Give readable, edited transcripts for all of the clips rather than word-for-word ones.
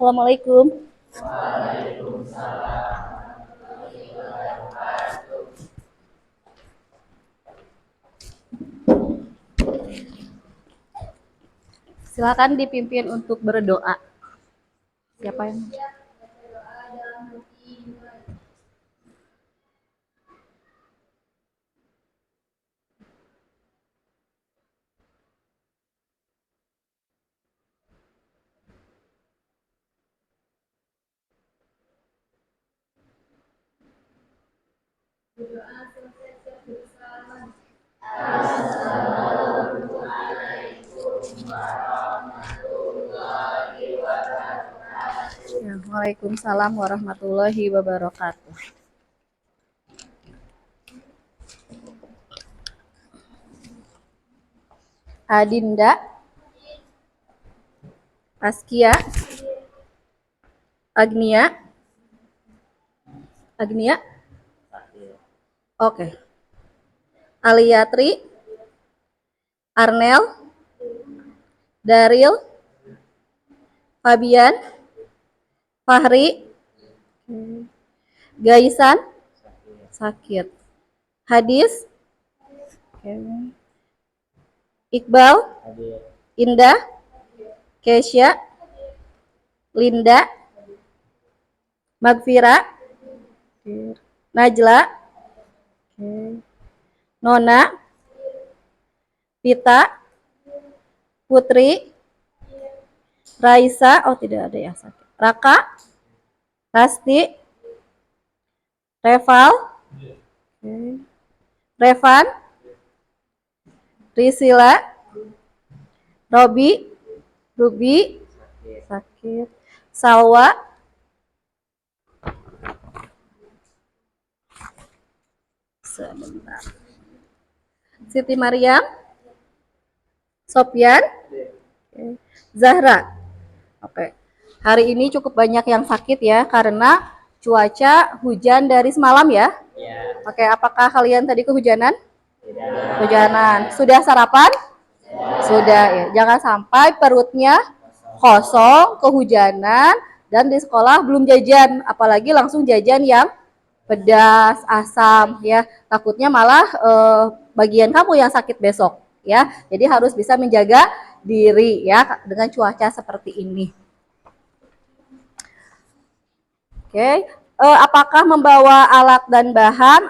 Assalamualaikum. Silakan dipimpin untuk berdoa. Siapa yang? Ya, Waalaikumsalam warahmatullahi wabarakatuh. Adinda, Askia, Agnia, Agnia, oke. Aliatri, Arnel, Daril, Fabian, Fahri, Gaisan, sakit. Hadis, Iqbal, Indah, Kesya, Linda, Magfira, Najla, Nona, Pita, Putri, Raisa, oh tidak ada yang sakit. Raka, Rasti, Reval, Revan, Priscila, Robi, Ruby, sakit. Salwa, sebentar. Siti Mariam, Sopyan, Zahra. Oke. Hari ini cukup banyak yang sakit ya karena cuaca hujan dari semalam ya. Oke, apakah kalian tadi kehujanan? Hujanan. Sudah sarapan? Sudah ya. Jangan sampai perutnya kosong, kehujanan, dan di sekolah belum jajan, apalagi langsung jajan yang pedas, asam ya. Takutnya malah bagian kamu yang sakit besok ya. Jadi harus bisa menjaga diri ya dengan cuaca seperti ini. Oke, apakah membawa alat dan bahan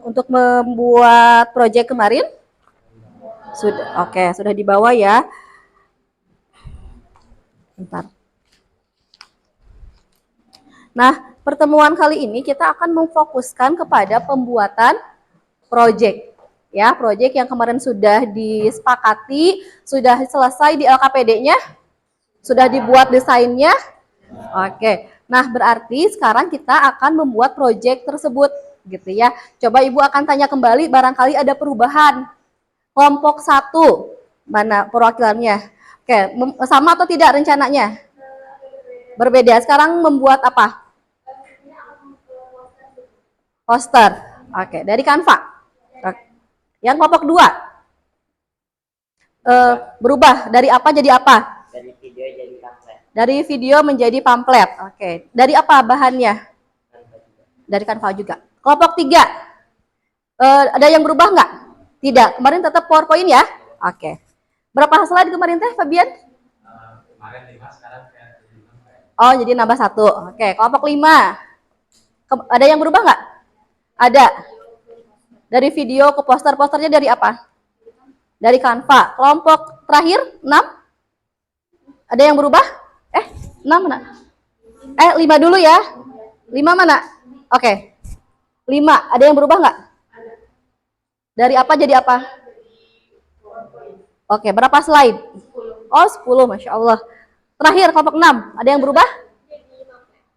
untuk membuat proyek kemarin? Sudah, oke, sudah dibawa ya. Bentar. Nah, pertemuan kali ini kita akan memfokuskan kepada pembuatan proyek. Ya, proyek yang kemarin sudah disepakati, sudah selesai di LKPD-nya, sudah dibuat desainnya. Oke. Nah, berarti sekarang kita akan membuat proyek tersebut gitu ya. Coba Ibu akan tanya kembali barangkali ada perubahan. Kelompok 1, mana perwakilannya? Oke, sama atau tidak rencananya? Berbeda. Sekarang membuat apa? Poster. Oke, dari Canva. Yang kelompok 2 berubah dari apa jadi apa? Dari video jadi pamflet. Dari video menjadi pamflet. Oke. Dari apa bahannya? Dari Canva juga. Kelompok 3 ada yang berubah nggak? Tidak. Kemarin tetap PowerPoint ya? Oke. Berapa slide kemarin teh, Fabian? Kemarin 5, sekarang kayak 5. Oh, jadi nambah 1. Oke, kelompok 5. Ada yang berubah nggak? Ada. Dari video ke poster. Posternya dari apa? Dari Canva. Kelompok terakhir 6. Ada yang berubah? 6 mana? 5 dulu ya. 5 mana? Oke. 5. Ada yang berubah nggak? Dari apa jadi apa? Oke, berapa slide? Oh, 10, Masya Allah. Terakhir, kelompok 6. Ada yang berubah?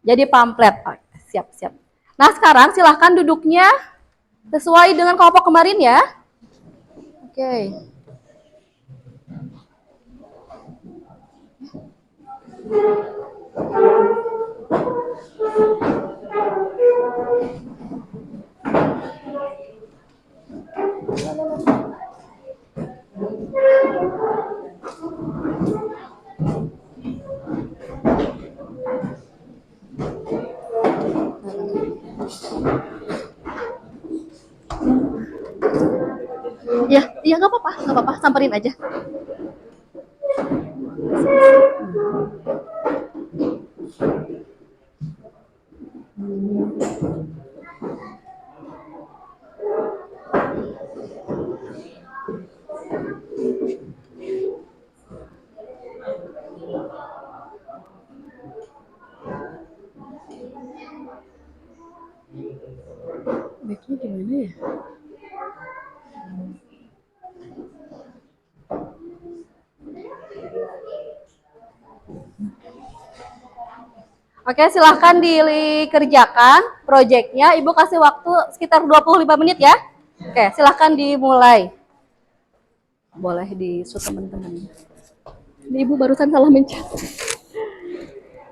Jadi pamflet. Siap, siap. Nah, sekarang silahkan duduknya sesuai dengan kelompok kemarin ya. Oke. Ya, iya nggak apa-apa, nggak apa-apa, samperin aja. Baiknya gimana ya? Oke, silahkan dikerjakan proyeknya. Ibu kasih waktu sekitar 25 menit ya. Oke, silahkan dimulai. Boleh di-shoot teman-teman. Ini Ibu barusan salah mencet.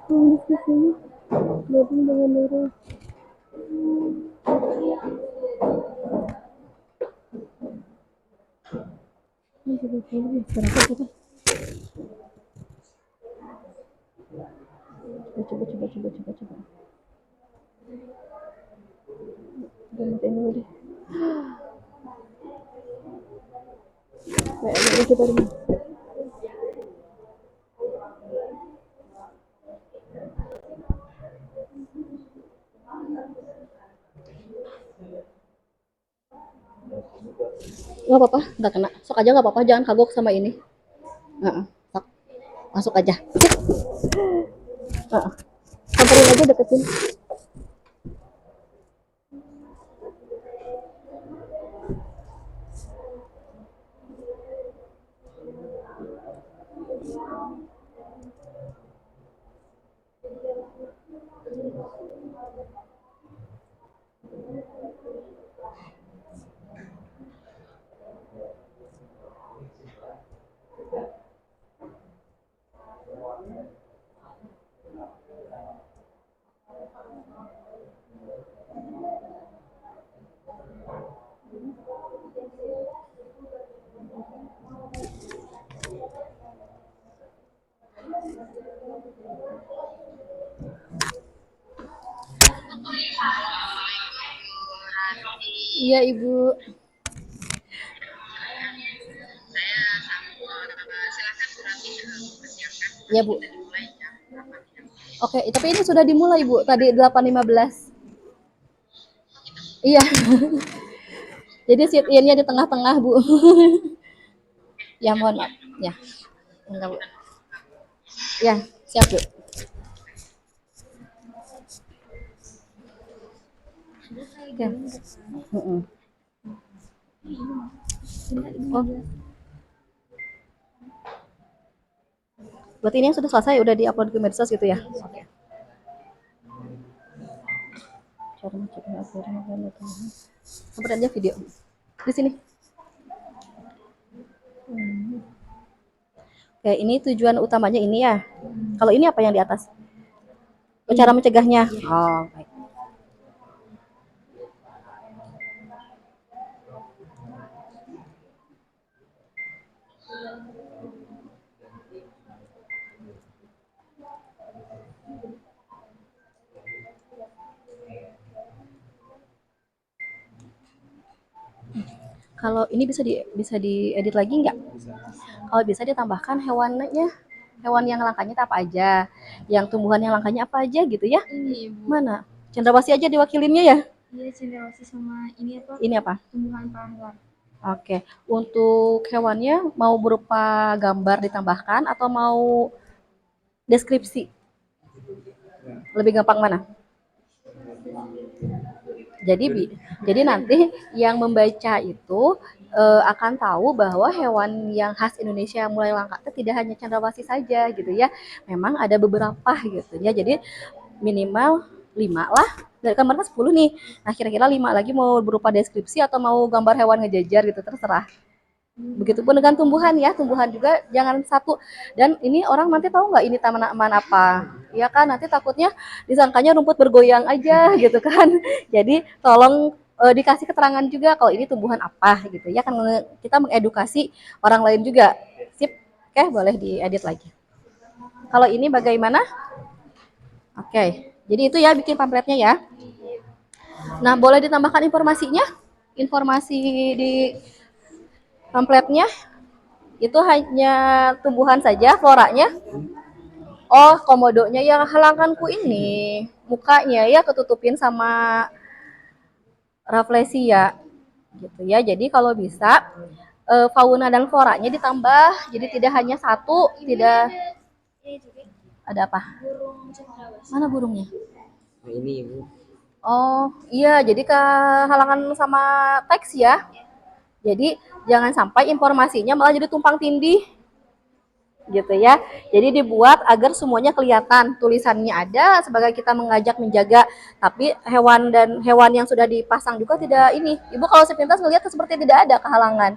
Coba. Gantiin dulu deh. Coba dulu. Nggak apa-apa, nggak kena. Sok aja nggak apa-apa, jangan kagok sama ini. Sok. Masuk aja. Samperin aja, deketin. Iya, Ibu. Iya, Bu. Oke, tapi ini sudah dimulai, Bu. Tadi 8.15. Iya. Jadi sit in-nya di tengah-tengah, Bu. Ya, mohon maaf. Ya. Enggak, Bu. Ya, siap, Bu. Oke. Oh. Berarti ini yang sudah selesai, udah di-upload ke medsos gitu ya? Oke. Cara mencegah sampai aja video di sini. Oke, ini tujuan utamanya ini ya. Kalau ini apa yang di atas? Cara mencegahnya. Oh, baik. Kalau ini bisa diedit lagi nggak? Kalau bisa ditambahkan hewannya, hewan yang langkanya apa aja, yang tumbuhan yang langkanya apa aja gitu ya? Ini Ibu. Mana? Cendrawasih aja diwakilinnya ya? Iya, cendrawasih sama ini apa? Ini apa? Tumbuhan pahlawan. Oke, untuk hewannya mau berupa gambar ditambahkan atau mau deskripsi? Lebih gampang mana? Jadi nanti yang membaca itu akan tahu bahwa hewan yang khas Indonesia yang mulai langka itu tidak hanya cendrawasih saja gitu ya. Memang ada beberapa gitu ya. Jadi minimal 5 lah. Dari kemarin 10 nih. Nah, kira-kira 5 lagi mau berupa deskripsi atau mau gambar hewan ngejajar gitu, terserah. Begitupun dengan tumbuhan ya, tumbuhan juga jangan satu. Dan ini orang nanti tahu nggak ini tanaman apa? Ya kan, nanti takutnya disangkanya rumput bergoyang aja gitu kan. Jadi tolong dikasih keterangan juga kalau ini tumbuhan apa gitu ya, kan kita mengedukasi orang lain juga. Sip. Oke, boleh diedit lagi. Kalau ini bagaimana? Oke. Jadi itu ya bikin pamfletnya ya. Nah, boleh ditambahkan informasinya? Informasi di pamfletnya itu hanya tumbuhan saja, floranya. Oh, komodonya yang halanganku ini mukanya ya ketutupin sama rafflesia gitu ya. Jadi kalau bisa fauna dan floranya ditambah, jadi tidak hanya satu, tidak ada apa? Mana burungnya? Ini ibu. Oh iya, jadi kehalangan sama teks ya. Jadi jangan sampai informasinya malah jadi tumpang tindih gitu ya. Jadi dibuat agar semuanya kelihatan, tulisannya ada sebagai kita mengajak menjaga, tapi hewan yang sudah dipasang juga tidak ini. Ibu kalau sepintas melihat seperti tidak ada kehalangan.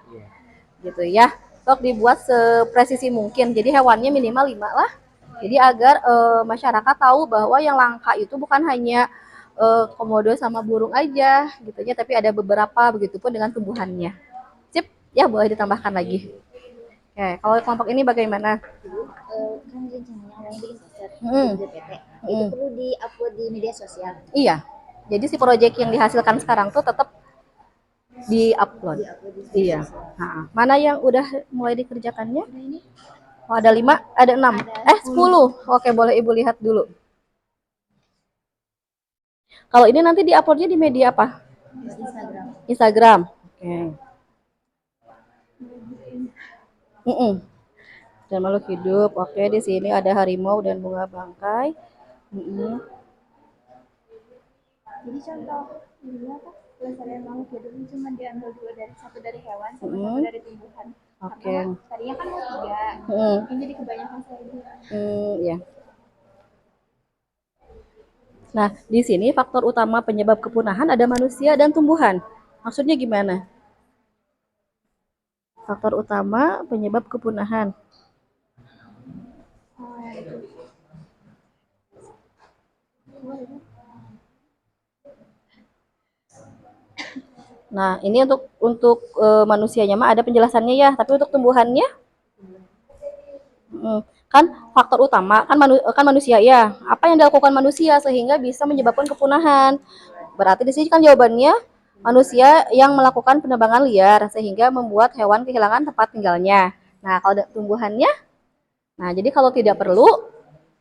Gitu ya. Sok dibuat sepresisi mungkin. Jadi hewannya minimal 5 lah. Jadi agar masyarakat tahu bahwa yang langka itu bukan hanya komodo sama burung aja gitu ya, tapi ada beberapa, begitupun dengan tumbuhannya. Sip, ya boleh ditambahkan lagi. Oke, kalau kelompok ini bagaimana? Kan rencananya awalnya bikin poster Hmm. di PT. Itu perlu di-upload di media sosial. Iya. Jadi si proyek yang dihasilkan sekarang tuh tetap di-upload. Iya. Mana yang udah mulai dikerjakannya? Oh, ada 5, ada 6. 10. Oke, boleh Ibu lihat dulu. Kalau ini nanti di-uploadnya di media apa? Instagram. Instagram. Oke. Dan makhluk hidup. Oke, di sini ada harimau dan bunga bangkai. Jadi contoh ini apa? Pelestarian makhluk hidup ini cuma diambil satu dari hewan sama satu dari tumbuhan. Oke. Karena tadinya kan mau 3. Ini jadi kebanyakan saya Ya. Nah, di sini faktor utama penyebab kepunahan ada manusia dan tumbuhan. Maksudnya gimana? Faktor utama penyebab kepunahan. Nah, ini untuk manusianya mah ada penjelasannya ya, tapi untuk tumbuhannya kan faktor utama kan manusia ya. Apa yang dilakukan manusia sehingga bisa menyebabkan kepunahan? Berarti di sini kan jawabannya manusia yang melakukan penebangan liar sehingga membuat hewan kehilangan tempat tinggalnya. Nah, kalau tumbuhannya, nah jadi kalau tidak perlu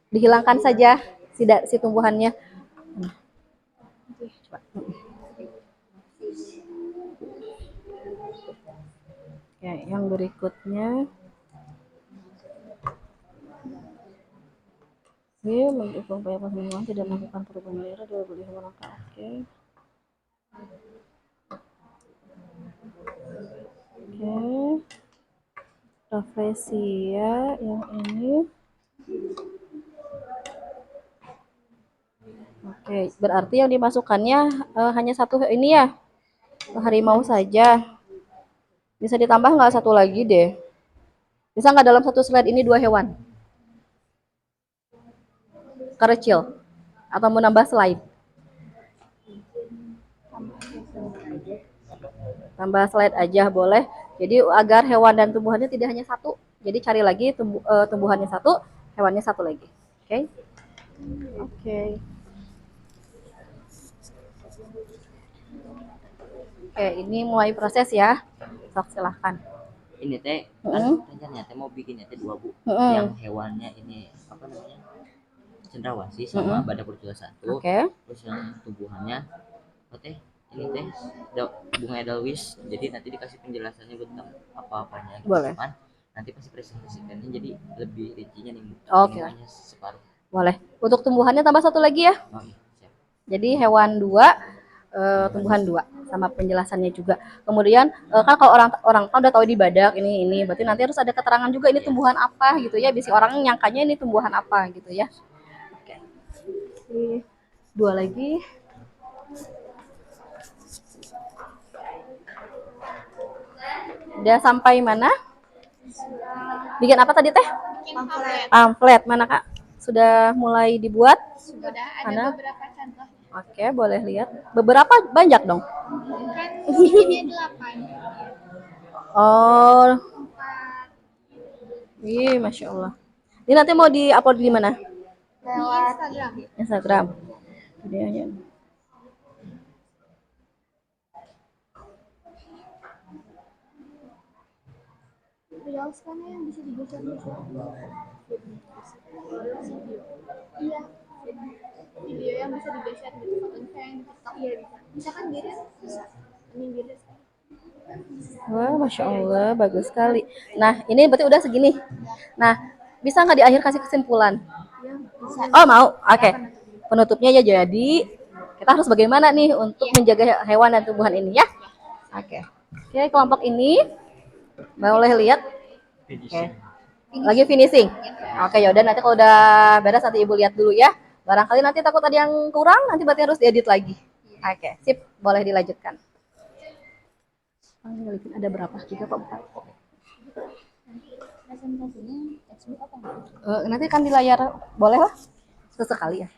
dihilangkan saja si tumbuhannya. Oke, yang berikutnya. Oke, mendukung upaya pembunuhan tidak melakukan perubahan daerah dua boleh melangkah. Oke. Oke. Rafflesia yang ini. Oke, berarti yang dimasukkannya hanya satu ini ya, harimau saja. Bisa ditambah nggak satu lagi deh? Bisa nggak dalam satu slide ini 2 hewan? Kecil. Atau mau nambah slide? Tambah slide aja boleh. Jadi agar hewan dan tumbuhannya tidak hanya satu. Jadi cari lagi tumbuhannya satu, hewannya satu lagi. Oke? Oke. Oke, ini mulai proses ya. Sok silahkan. Ini teh kan rencananya teh mau bikinnya teh 2 bu. Yang hewannya ini apa namanya? Cendrawasih sama badak bercula 1. Oke. Terus yang tumbuhannya oh teh ini teh bunga edelweiss. Jadi nanti dikasih penjelasannya tentang apa-apanya gitu. Boleh. Cuman nanti pasti presentasikannya jadi lebih rincinya nih. Oke. Ini hanya separuh. Boleh. Untuk tumbuhannya tambah satu lagi ya. Oh iya, siap. Jadi hewan 2, tumbuhan 2 sama penjelasannya juga. Kemudian kan kalau orang kan udah tahu di badak ini, berarti nanti harus ada keterangan juga ini tumbuhan apa gitu ya. Biasanya orang nyangkanya ini tumbuhan apa gitu ya. Oke. 2 lagi. Udah sampai mana? Bikin apa tadi teh? Pamflet. Mana Kak? Sudah mulai dibuat? Sudah ada Mana? beberapa contoh. Oke, boleh lihat. Beberapa banyak dong. Kan ini 8. Oh. Ih, Masya Allah. Ini nanti mau di-upload di mana? Lewat Instagram. Videonya. reels kan yang bisa digeser-geser. Iya, video yang bisa digeser gitu. Contohnya kayak yang di TikTok. Iya bisa. Misalkan giris bisa. Ini giris. Wah, Masya Allah, bagus sekali. Nah, ini berarti udah segini. Nah, bisa nggak di akhir kasih kesimpulan? Ya, bisa. Oh, mau? Oke. Penutupnya ya jadi, kita harus bagaimana nih untuk menjaga hewan dan tumbuhan ini ya? Oke. Oke, kelompok ini boleh lihat. Oke. Lagi finishing. Oke, yaudah nanti kalau udah beres nanti Ibu lihat dulu ya. Barangkali nanti takut ada yang kurang, nanti berarti harus diedit lagi. Oke, sip. Boleh dilanjutkan. Ada berapa? 3 kok 4. Presentasinya textbook apa enggak? Nanti kan di layar, boleh lah. Sesekali ya.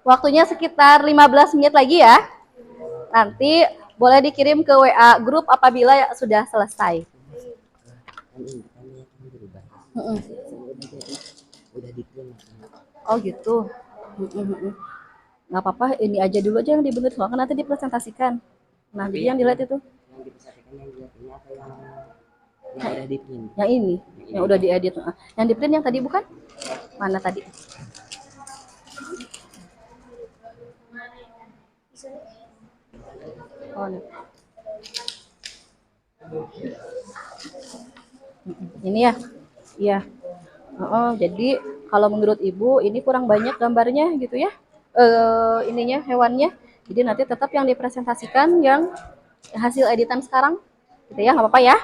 Waktunya sekitar 15 menit lagi ya. Nanti boleh dikirim ke WA grup apabila sudah selesai. Kan ini kan ya kan berubah. Mm-mm. Udah dikirim. Oh gitu. Mm-mm. Nggak apa-apa, ini aja dulu aja yang dibentuk soalnya nanti dipresentasikan. Nah, Tapi jadi yang dilihat itu yang dipersatukan yang dilihat ini apa yang udah diprint? yang ini, yang udah diedit. Yang di print yang tadi bukan? Mana tadi? Oh, nih. Ini ya. Iya. Oh, jadi kalau menurut Ibu ini kurang banyak gambarnya gitu ya. Ininya hewannya. Jadi nanti tetap yang dipresentasikan yang hasil editan sekarang. Gitu ya, nggak apa-apa ya.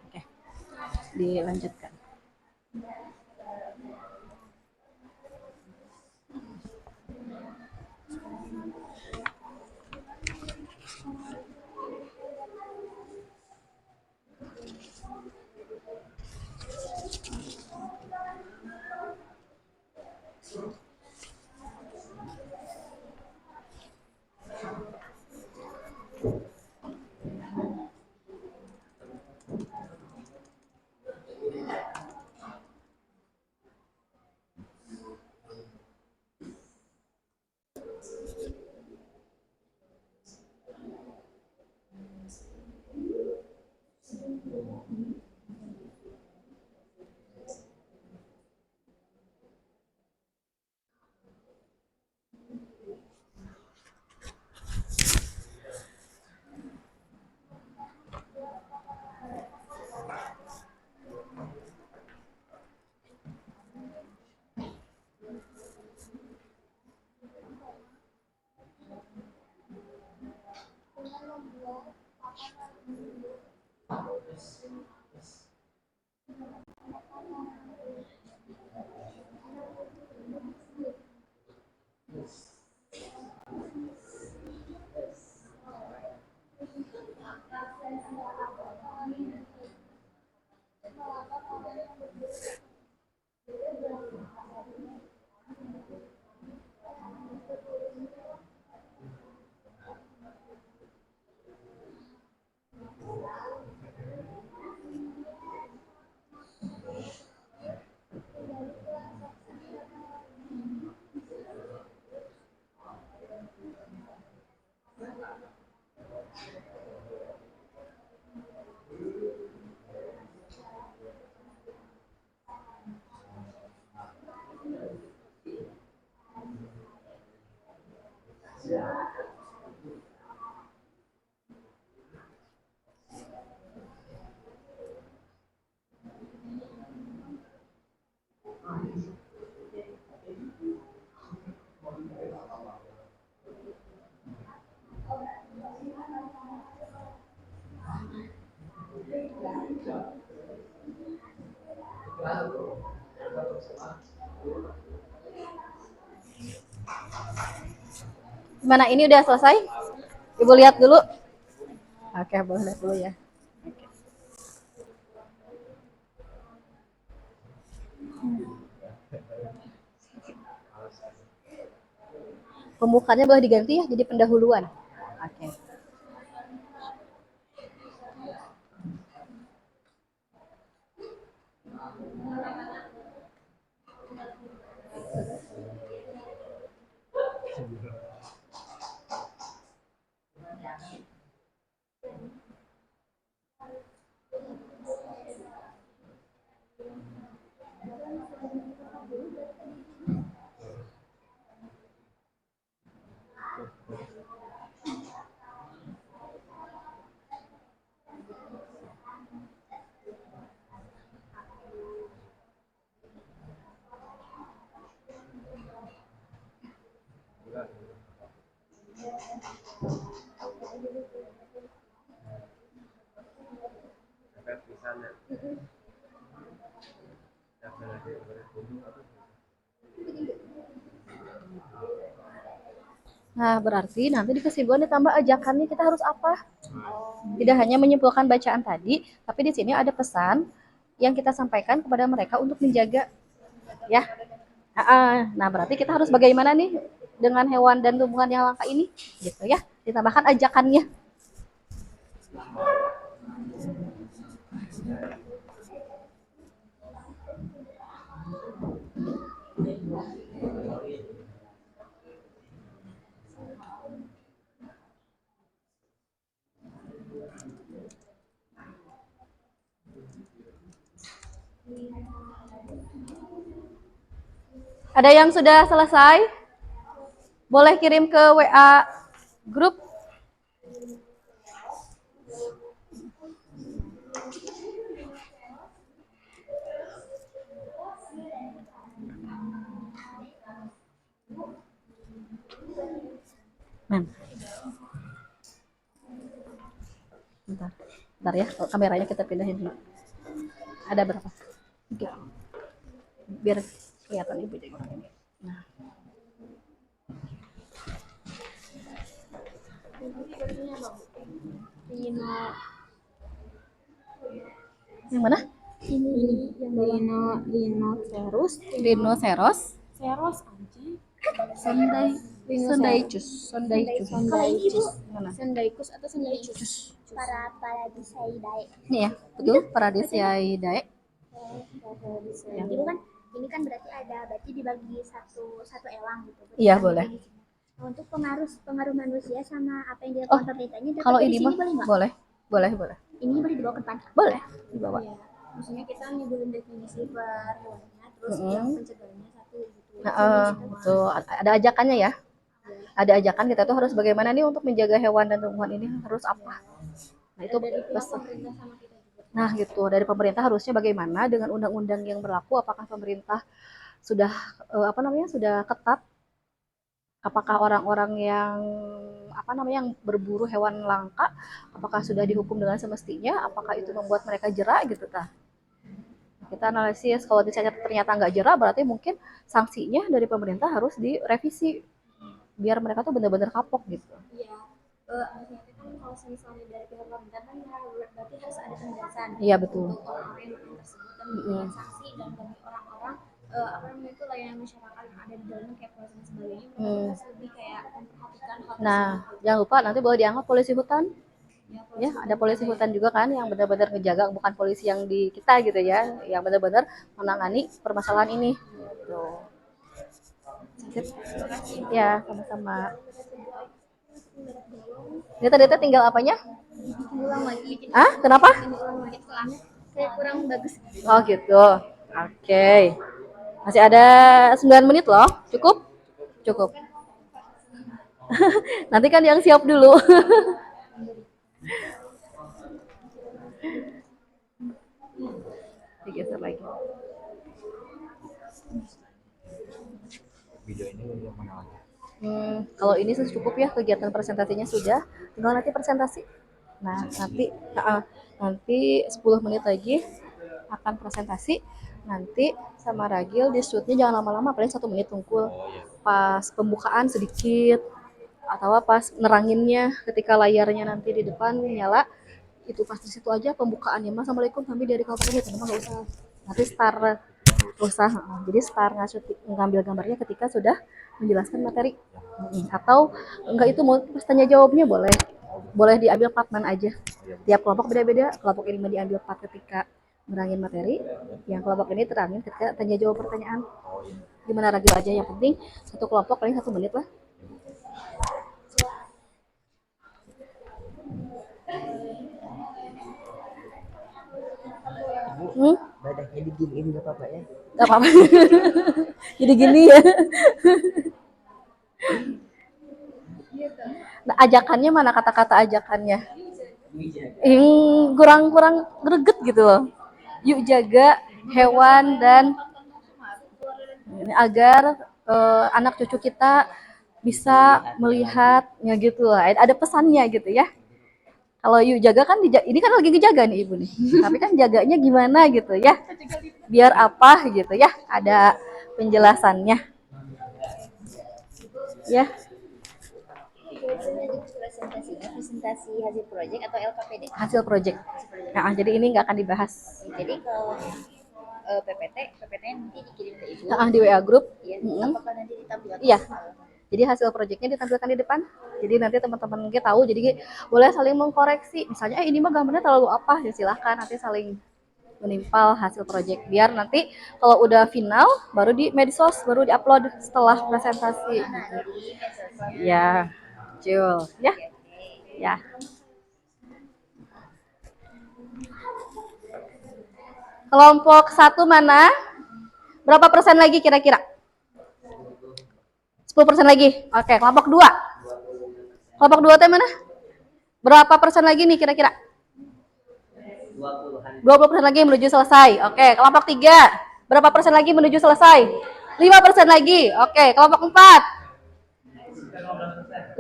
Oke. Dilanjutkan. Gimana, ini udah selesai? Ibu lihat dulu. Oke, boleh lihat dulu ya. Pembukaannya boleh diganti ya jadi pendahuluan. Oke. Nah, berarti nanti di kesimpulan ditambah ajakannya kita harus apa? Tidak hanya menyimpulkan bacaan tadi, tapi di sini ada pesan yang kita sampaikan kepada mereka untuk menjaga, ya. Nah, berarti kita harus bagaimana nih dengan hewan dan tumbuhan yang langka ini, gitu ya. Ditambahkan ajakannya. Ada yang sudah selesai? Boleh kirim ke WA grup. Bentar. Bentar ya, kameranya kita pindahin dulu. Ada berapa? 3. Biar kelihatan ibu juga. Nah. Yang mana? Ini yang rhinoceros. Rhinoceros. Ceros anjing. Sondaicus. Kalau ini ibu Mana? Sondaicus atau Sondaicus? Paradiseidae. Ini ya, betul. Paradiseidae. Ya. Ibu kan ini kan berarti dibagi satu elang gitu. Iya, boleh. Nah, untuk pengaruh manusia sama apa yang dilakukan pemerintahnya kalau ini mah boleh. Ini boleh dibawa ke depan. Boleh dibawa. Iya. Maksudnya kita nyebulin definisi per hewannya, terus yang pencegahannya satu gitu. Betul. Ada ajakannya ya. Ada ajakan kita tuh harus bagaimana nih untuk menjaga hewan dan tumbuhan ini harus apa. Nah, itu pesan. Nah, gitu. Dari pemerintah harusnya bagaimana dengan undang-undang yang berlaku, apakah pemerintah sudah sudah ketat? Apakah orang-orang yang yang berburu hewan langka apakah sudah dihukum dengan semestinya? Apakah itu membuat mereka jera gitu tah? Kita analisis, kalau misalnya ternyata nggak jera berarti mungkin sanksinya dari pemerintah harus direvisi biar mereka tuh benar-benar kapok gitu. Iya. Maksudnya kan kalau misalnya dari pihak pemerintah kan berarti harus ada penjelasan. Iya, betul. Untuk orang-orang yang melakukan tersebut dan memberikan sanksi dan bagi orang-orang itu layanan masyarakat yang ada di dalamnya kayak polisi dan sebagainya harus lebih kayak memperhatikan hal tersebut. Jangan lupa nanti boleh dianggap polisi hutan. Ya, ada polisi hutan juga kan yang benar-benar ngejaga, bukan polisi yang di kita gitu ya, yang benar-benar menangani permasalahan ini. Gitu. Ya, sama-sama. Data tinggal apanya? Ulang lagi. Kenapa? Ulang lagi soalnya kayak kurang bagus. Oh gitu. Oke. Masih ada 9 menit loh. Cukup? Cukup. Nanti kan yang siap dulu. Digeser lagi. Video ini yang mana lagi? Kalau ini cukup ya, kegiatan presentasinya sudah. Tinggal nanti presentasi. Nah, nanti 10 menit lagi akan presentasi, nanti sama Ragil di shootnya jangan lama-lama, paling 1 menit tungkul. Pas pembukaan sedikit, atau pas neranginnya ketika layarnya nanti di depan nyala, itu pas di situ aja pembukaannya. Mas, assalamualaikum, kami dari kelompok ini, teman nggak usah. Nanti star nggak usah. Jadi star ngambil gambarnya ketika sudah menjelaskan materi. Atau enggak, itu mau pas tanya jawabnya boleh. Boleh diambil partman aja. Tiap kelompok beda-beda. Kelompok ini diambil part ketika nerangin materi, yang kelompok ini terangin ketika tanya jawab pertanyaan. Gimana Ragil aja, yang penting satu kelompok paling 1 menit lah. Dadahnya diginiin gak apa-apa ya? Gak apa-apa. Jadi gini ya. Nah, ajakannya mana, kata-kata ajakannya? Kurang greget gitu loh. Yuk jaga hewan dan agar anak cucu kita bisa melihatnya gitu lah. Ada pesannya gitu ya. Kalau yuk jaga kan, ini kan lagi ngejaga nih ibu nih. Tapi kan jaganya gimana gitu ya? Biar apa gitu ya? Ada penjelasannya. Ya. Presentasi hasil proyek atau LKPD? Hasil proyek. Nah, jadi ini nggak akan dibahas. Jadi kalau PPT nanti dikirim ke ibu. Di WA group. Iya. Apakah nanti ditampilkan? Iya. Jadi hasil proyeknya ditampilkan di depan. Jadi nanti teman-teman kita tahu. Jadi boleh saling mengkoreksi. Misalnya, ini mah gambarnya terlalu apa, ya silahkan nanti saling menimpal hasil proyek. Biar nanti kalau udah final, baru di medsos, baru diupload setelah presentasi. Ya, Jul. Ya. Ya. Kelompok 1 mana? Berapa persen lagi kira-kira? 10% lagi. Oke, kelompok 2. Kelompok 2 teh mana? Berapa persen lagi nih kira-kira? 20% lagi menuju selesai. Oke, kelompok 3. Berapa persen lagi menuju selesai? 5% lagi. Oke, kelompok 4.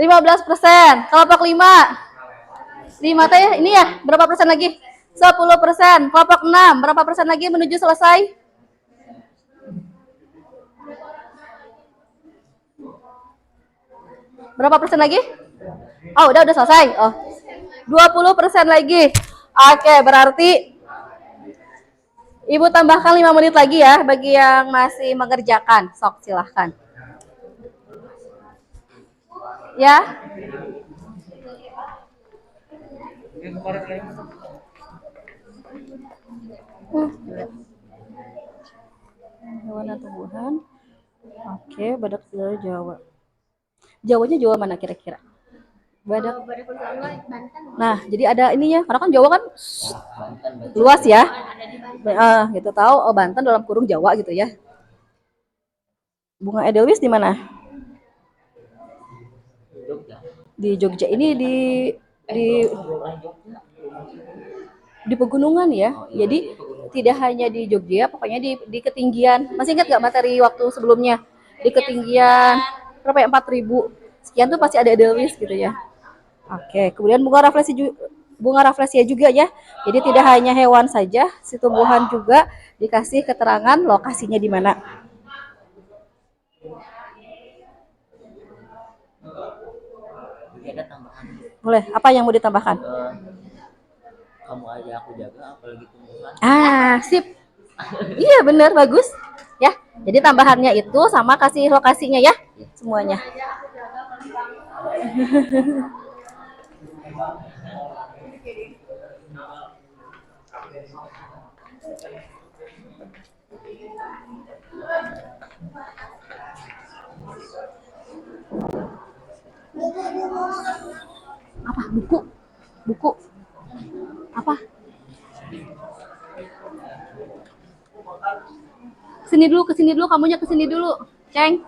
15%. Kelompok 5. 5 teh ini ya, berapa persen lagi? 10%. Kelompok 6, berapa persen lagi menuju selesai? Berapa persen lagi? Oh, udah selesai. Oh, 20% lagi. Oke, berarti Ibu tambahkan 5 menit lagi ya bagi yang masih mengerjakan. Sok, silahkan. Ya. Hewan atau tumbuhan. Oke, badak dari Jawa. Jawanya Jawa mana kira-kira? Badak. Nah, jadi ada ininya. Karena kan Jawa kan luas ya. Gitu tahu. Oh, Banten dalam kurung Jawa gitu ya. Bunga Edelweiss di mana? Di Jogja. Ini di pegunungan ya. Jadi tidak hanya di Jogja, pokoknya di ketinggian. Masih ingat nggak materi waktu sebelumnya? Di ketinggian berapa ya, 4.000 sekian tuh pasti ada Edelweiss gitu ya. Oke, kemudian bunga rafflesia juga ya. Jadi tidak hanya hewan saja, si tumbuhan juga dikasih keterangan lokasinya di mana. Boleh, apa yang mau ditambahkan? Kamu aja aku jaga, apalagi tumbuhan. Sip. Iya bener, bagus. Ya, jadi tambahannya itu sama kasih lokasinya ya, semuanya. Apa? Buku. Apa? Kesini dulu, kamunya kesini dulu, Ceng.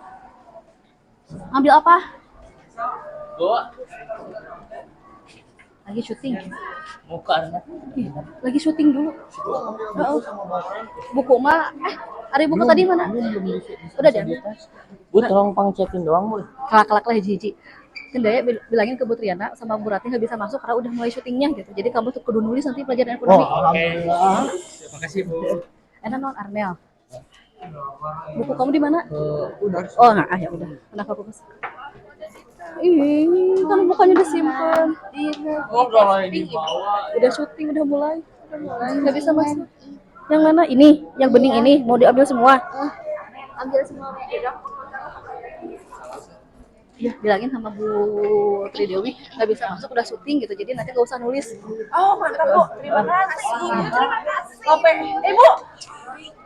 Ngambil apa? Lagi syuting. Lagi syuting dulu. Buku mah, ada buku tadi mana? Udah deh. Bu, tolong pangcekin doang, Bu. Kelak-kelak lah hiji-hiji. Kendaya bilangin ke Bu Triana sama Bu Ratih nggak bisa masuk karena udah mulai syutingnya gitu. Jadi kamu tuh kudu nulis nanti pelajaran ekonomi. Alhamdulillah. Makasih Bu. Enak non Arnel. Buku kamu di mana? Udah. Oh nggak, ya udah. Kenapa aku kasih? Ih, kan bukannya udah simpen. Oh, kalau di bawah. Udah syuting, udah mulai. Nggak bisa masuk. Yang mana? Ini, yang bening ini mau diambil semua. Ambil semua ya. Ya, bilangin sama Bu Tridewi nggak bisa masuk udah syuting gitu. Jadi nanti nggak usah nulis. Oh, mantap, Bu. Terima kasih. Sampai Ibu.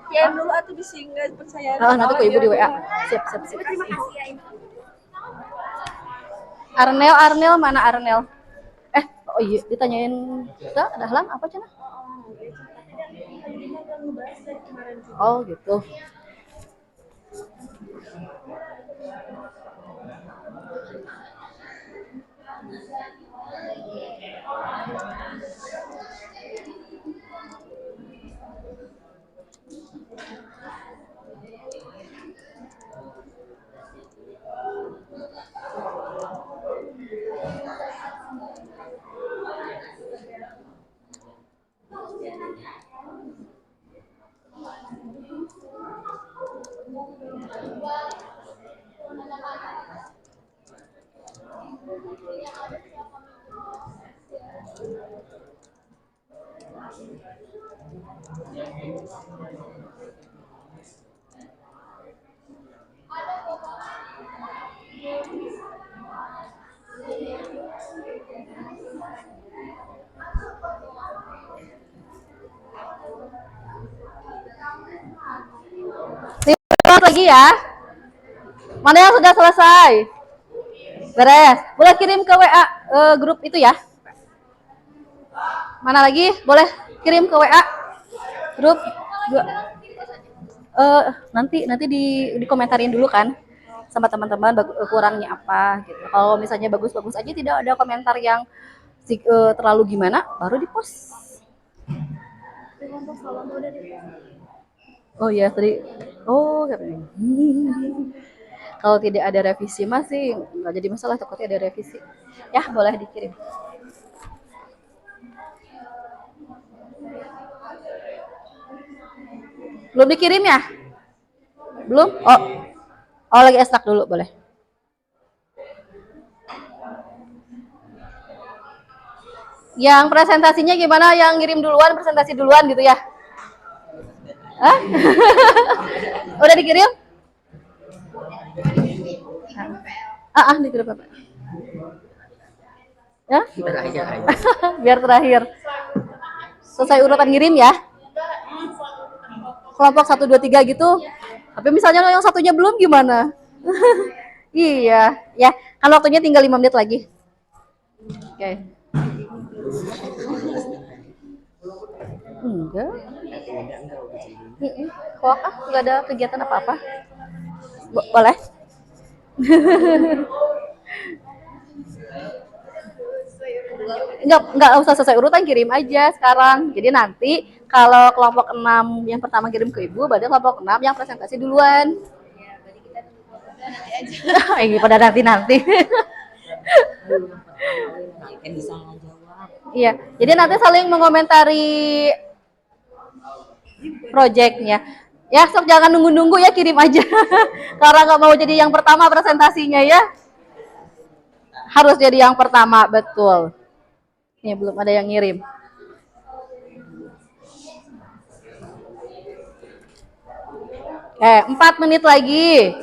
Kian dulu atuh disingkat percaya. Nanti ke Ibu di WA. Siap. Terima kasih ya Ibu. Arnel mana Arnel? Oh iya, ditanyain kita dahlan apa cenah? Oh gitu. Lihat lagi ya. Mana yang sudah selesai? Beres. Boleh kirim ke WA grup itu ya. Mana lagi? Boleh kirim ke WA grup. Nanti dikomentarin dulu kan sama teman-teman kurangnya apa gitu. Kalau misalnya bagus-bagus aja tidak ada komentar yang terlalu gimana, baru di-post. Oh iya tadi. Oh katanya. Kalau tidak ada revisi masih nggak jadi masalah, takutnya ada revisi. Ya boleh dikirim. Belum dikirim ya? Belum? Oh lagi stuck dulu boleh. Yang presentasinya gimana? Yang ngirim duluan, presentasi duluan gitu ya? Hah? Udah dikirim? Dikirim apa? Ya? Biar terakhir. Selesai urutan ngirim ya. Kelompok 1, 2, 3 gitu. Tapi misalnya yang satunya belum gimana? Iya, ya. Kan waktunya tinggal 5 menit lagi. Oke. Enggak. Kok nggak ada kegiatan apa-apa? Boleh? Enggak usah selesai urutan, kirim aja sekarang. Jadi nanti kalau kelompok 6 yang pertama kirim ke Ibu, berarti kelompok 6 yang presentasi duluan. Ya, berarti kita tunggu Ini pada nanti. Iya, jadi nanti saling mengomentari projectnya. Ya, sok jangan nunggu-nunggu ya, kirim aja. Karena nggak mau jadi yang pertama presentasinya ya. Harus jadi yang pertama, betul. Ini belum ada yang ngirim. Oke, 4 menit lagi.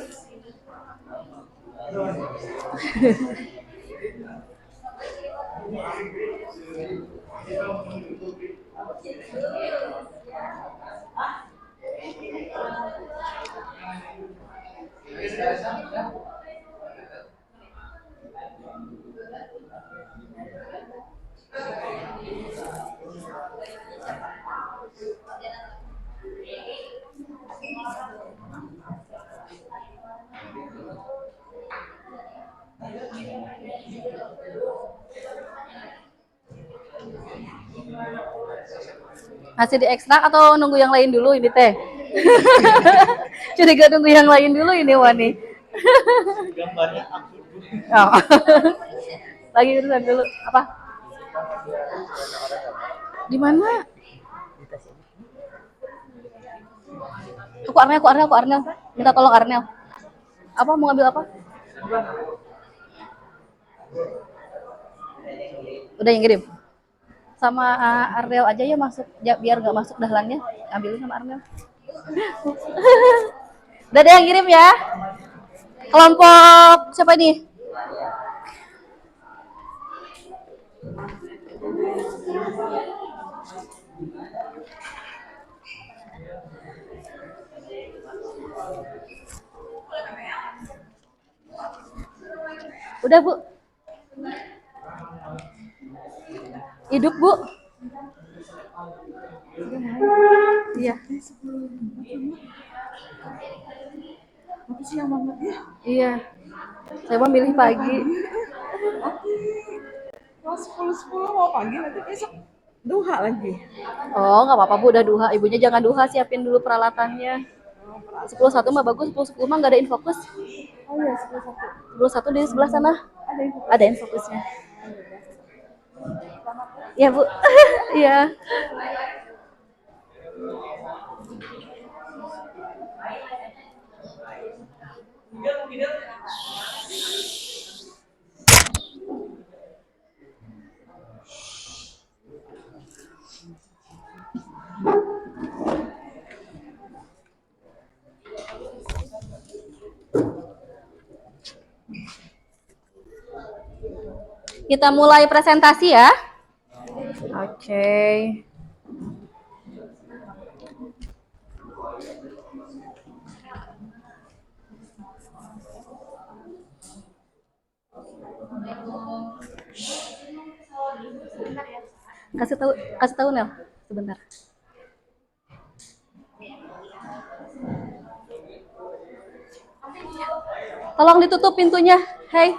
Masih diekstrak atau nunggu yang lain dulu ini teh? Curiga nunggu yang lain dulu ini Wani. Gambarnya absurd. Oh. Lagi urusan dulu. Apa? Di mana? Aku Arnel. Minta tolong Arnel. Apa mau ngambil apa? Udah yang kirim. Sama Arnel aja ya masuk, ya, biar nggak masuk dahlannya. Ambilin sama Arnel. Udah ada yang kirim ya. Kelompok siapa ini? Udah Bu. Hidup Bu. Iya. Apa sih yang banget ya? Iya. Saya mau milih pagi. Kalau 10 mau pagi nanti besok duha lagi. Oh, nggak apa-apa Bu, udah duha. Ibunya jangan duha, siapin dulu peralatannya. 10.1 mah bagus, 10.10 mah nggak ada infokus. Oh iya 11. 10.1 di sebelah sana. Ada info. Ada infokusnya. Iya Bu. Iya. Kita mulai presentasi ya. Oke. Kasih tahu Nel sebentar. Tolong ditutup pintunya. Hey.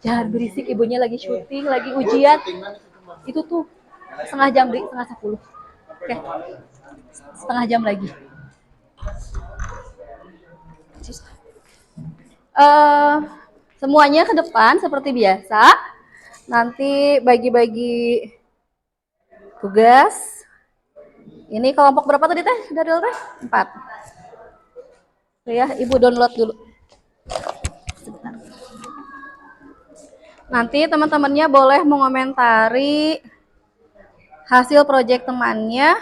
Jangan berisik, ibunya lagi syuting, lagi ujian. Itu tuh setengah jam, Dri, setengah 10. Oke. Setengah jam lagi. Semuanya ke depan seperti biasa. Nanti bagi-bagi tugas. Ini kelompok berapa tadi teh? Dari teh? 4. Ya, Ibu download dulu. Sebentar. Nanti teman-temannya boleh mengomentari hasil proyek temannya.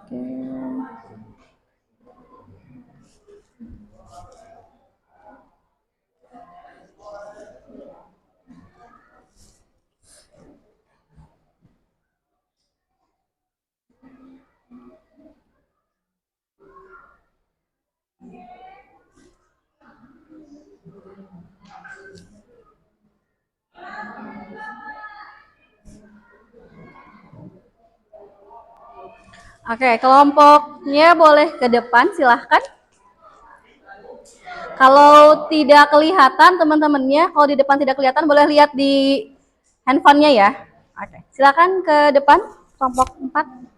Oke. Oke, kelompoknya boleh ke depan, silahkan. Kalau tidak kelihatan teman-temannya, kalau di depan tidak kelihatan, boleh lihat di handphonenya ya. Oke, silakan ke depan, kelompok 4.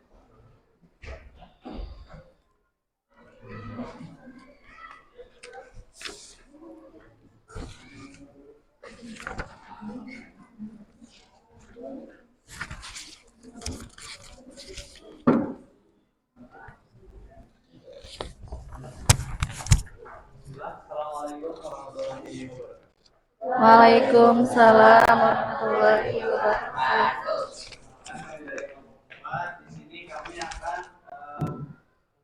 Waalaikumsalam warahmatullahi wabarakatuh. Di sini kami akan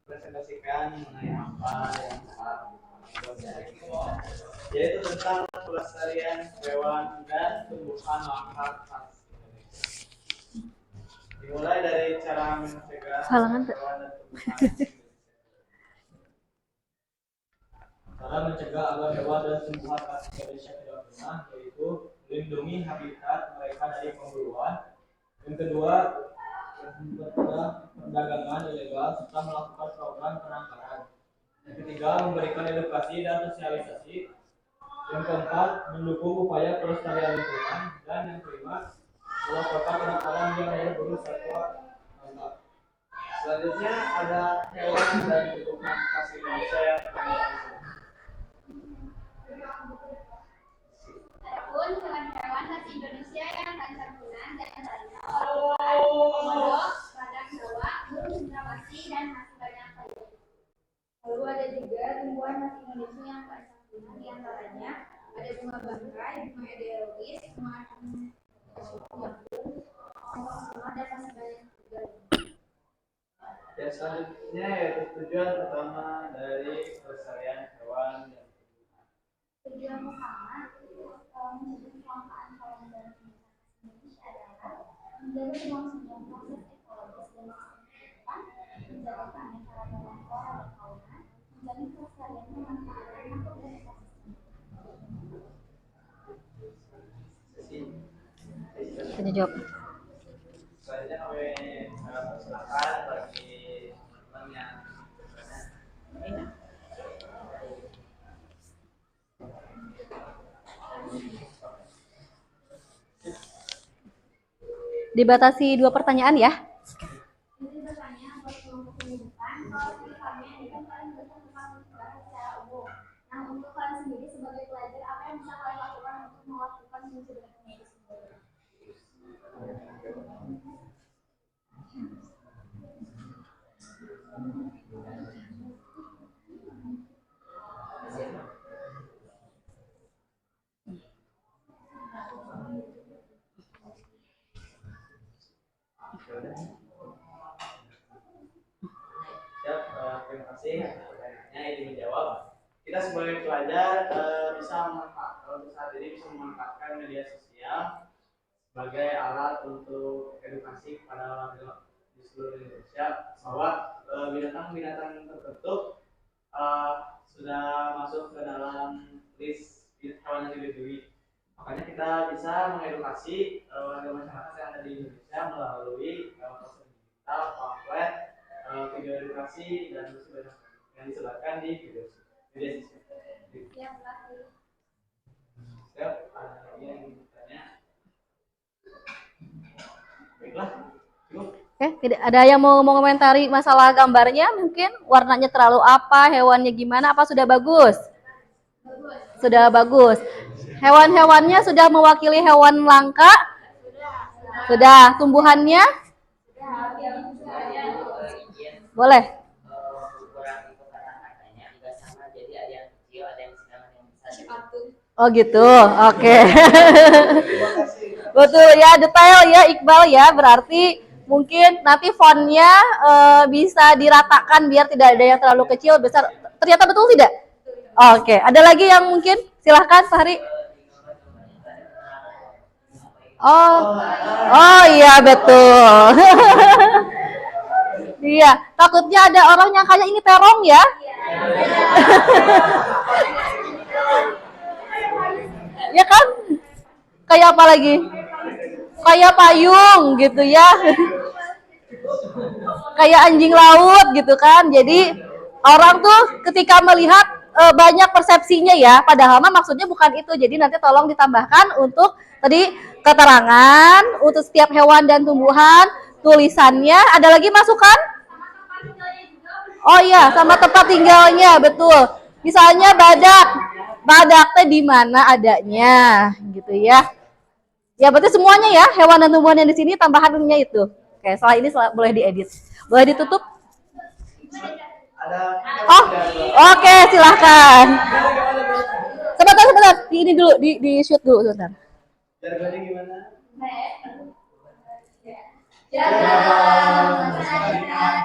presentasikan mengenai apa yang yaitu tentang pelestarian hewan dan tumbuhan langka khas Indonesia. Dimulai dari cara mencegah hewan dan tumbuhan cara mencegah agar hewan dan tumbuhan khas Indonesia tidak punah, yaitu melindungi habitat mereka dari pemburuan. Yang kedua, mencegah perdagangan ilegal serta melakukan program penangkaran. Yang ketiga, memberikan edukasi dan sosialisasi. Yang keempat, mendukung upaya pelestarian lingkungan. Dan yang kelima, melakukan penangkaran yang berburu satwa langka. Selanjutnya ada hewan dan tumbuhan khas Indonesia yang Adapun hewan-hewan khas Indonesia yang rancabulan dan antaranya komodo, badak Jawa, burung cendrawasih, dan masih banyak lagi. Lalu ada juga tumbuhan khas Indonesia yang rancabulan, di antaranya ada bunga bangkai, bunga edelweiss, bunga ada masih banyak juga. yang selanjutnya yaitu tujuan utama dari pelestarian hewan dan tumbuhan. Tujuan utama menjaga kelangkaan hewan dan Indonesia adalah menjaga kelangsungan proses ekologis dan kehidupan, menjaga keanekaragaman flora dan fauna, menjaga kelestarian pemanfaatan makhluk dan ekosistem. Tanya jawab. Selanjutnya kami persilakan bagi teman-teman yang bertanya. Dibatasi 2 pertanyaan ya. Ini bertanya buat kelompok kehidupan, kalau kehidupannya ini kan kalian bisa membahas secara umum. Nah, untuk kalian sendiri sebagai pelajar, apa yang bisa kalian lakukan untuk melakukan pencegahannya itu sendiri? Ya, terima kasih atas pertanyaannya ini menjawab. Kita sebagai pelajar bisa memanfaatkan untuk saat ini bisa memanfaatkan media sosial sebagai alat untuk edukasi kepada warga di seluruh Indonesia bahwa binatang-binatang tertentu sudah masuk ke dalam list hewan yang dilindungi. Makanya kita bisa mengedukasi warga masyarakat yang ada di Indonesia melalui poster digital, pamflet, video edukasi dan masih banyak yang disebarkan di media sosial. Siap, ada lagi yang ingin bertanya? Baiklah, cukup. Oke, tidak ada yang mau mengomentari masalah gambarnya mungkin warnanya terlalu apa, hewannya gimana, apa sudah bagus? Sudah bagus. Hewan-hewannya sudah mewakili hewan langka? Sudah. Tumbuhannya? Boleh. Ukuran itu kata-katanya juga sama, jadi ada yang kecil, ada yang sedang, ada yang besar. Oh gitu, oke. Betul ya, detail ya Iqbal ya, berarti mungkin nanti fontnya bisa diratakan biar tidak ada yang terlalu kecil, besar. Ternyata betul tidak? Oke, ada lagi yang mungkin? Silahkan Fahri. Oh iya betul. Iya, takutnya ada orang yang kayak ini terong ya. Ya kan? Kayak apa lagi? Kayak payung gitu ya. Kayak anjing laut gitu kan. Jadi orang tuh ketika melihat banyak persepsinya ya, padahal mah maksudnya bukan itu. Jadi nanti tolong ditambahkan untuk tadi keterangan untuk setiap hewan dan tumbuhan, tulisannya. Ada lagi masukan? Oh iya, sama tempat tinggalnya, betul. Misalnya badak teh di mana adanya, gitu ya. Ya berarti semuanya ya, hewan dan tumbuhan yang di sini tambahannya itu. Oke, setelah ini boleh diedit. Boleh ditutup? Oh, oke, silahkan. Sebentar. Ini dulu, di shoot dulu sebentar. Jargonnya gimana?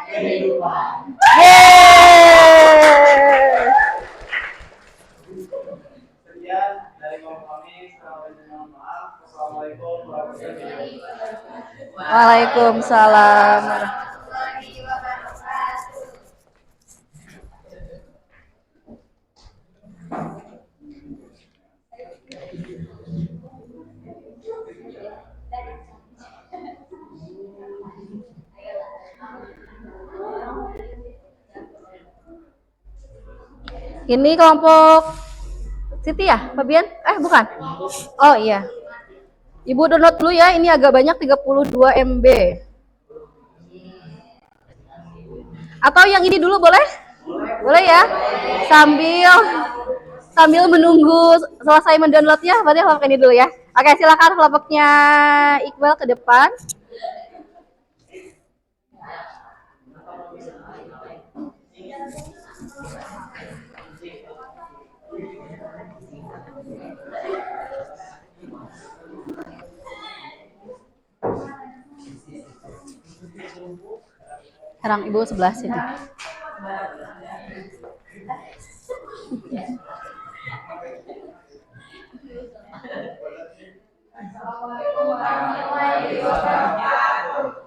Kehidupan. Yeay. Sekian dari kami, mohon maaf. Wassalamualaikum warahmatullahi wabarakatuh. Waalaikumsalam. Ini kelompok Siti ya, Fabian? Bukan. Oh iya. Ibu download dulu ya, ini agak banyak 32 MB. Atau yang ini dulu boleh? Boleh ya? Sambil sambil menunggu selesai mendownloadnya, berarti kelompok ini dulu ya. Oke, silakan kelompoknya Iqbal ke depan. Sekarang ibu sebelah sini.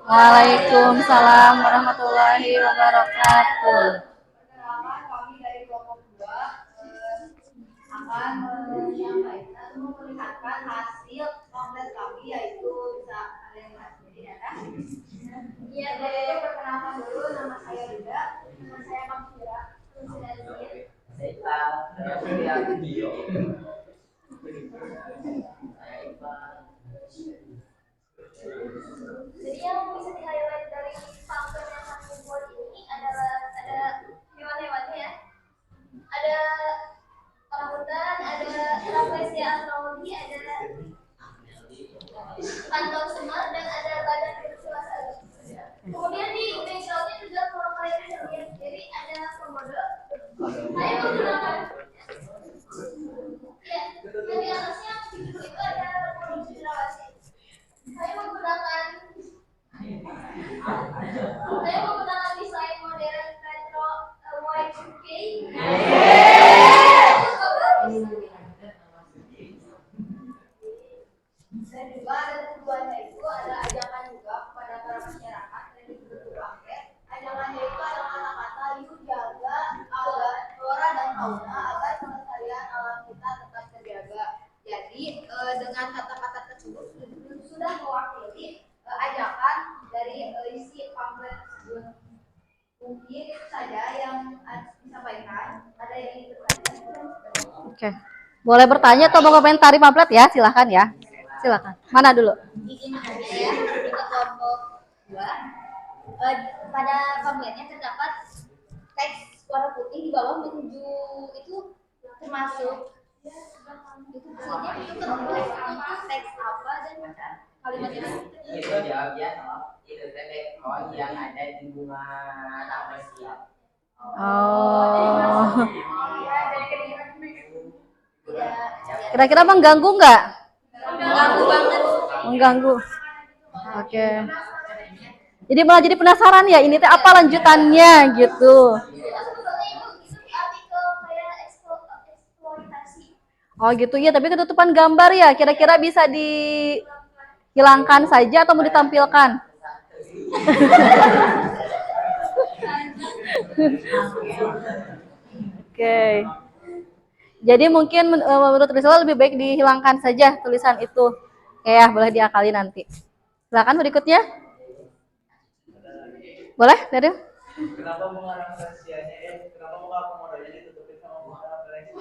Waalaikumsalam warahmatullahi wabarakatuh. Perkenalkan, kami dari kelompok 2 akan menyampaikan atau memperlihatkan hasil pamflet kami, yaitu bisa kalian lihat sendiri ya kan? Iya deh, perkenalkan dulu, nama saya Rida, nama saya Kamsira, jadi yang bisa di-highlight dari pamflet yang kami buat ini adalah ada hewan-hewannya ya. Ada orangutan, ada rafflesia astrologi, ada kantong semar, dan ada badan bersilasada. Kemudian di backgroundnya juga kalau kalian bisa lihat, jadi ada komodo. Saya menggunakan ya, yang di atasnya itu ada komodo cendrawasih. Saya menggunakan desain modern retro Y2K. Dan juga ada tujuannya itu ada ajakan juga kepada para masyarakat yang dibentuk paket. Ajakannya itu ada kata-kata yuk jaga agar flora dan fauna agar kelestarian alam kita tetap terjaga. Jadi dengan kata-kata tersebut sudah mewakili ajakan dari isi pamflet tersebut. Mungkin itu saja yang harus disampaikan. Ada yang ingin bertanya? Oke. Boleh bertanya atau mau komentari pamflet ya? Silahkan ya. Silakan. Mana dulu? Izin aja ya, kita kelompok 2. Pada pamfletnya terdapat teks warna putih di bawah menuju itu termasuk itu maksudnya itu teks apa dan kalimat ini Itu jawabnya itu background yang ada di bunga rafflesia. Oh. tidak Kira-kira mengganggu nggak? mengganggu banget. Mengganggu. Oke. Jadi malah jadi penasaran ya, ini teh apa lanjutannya gitu. Sebetulnya itu artikel kayak eksploitasi. Oh gitu ya, tapi ketutupan gambar ya. Kira-kira bisa dihilangkan saja atau mau ditampilkan? Oke. Jadi mungkin menurut Rizal lebih baik dihilangkan saja tulisan itu. Oke ya, boleh diakali nanti. Silakan berikutnya. Boleh, Daryl? Kenapa mengarang rahasianya? Kenapa muka komodonya ditutupin sama muka rahasianya?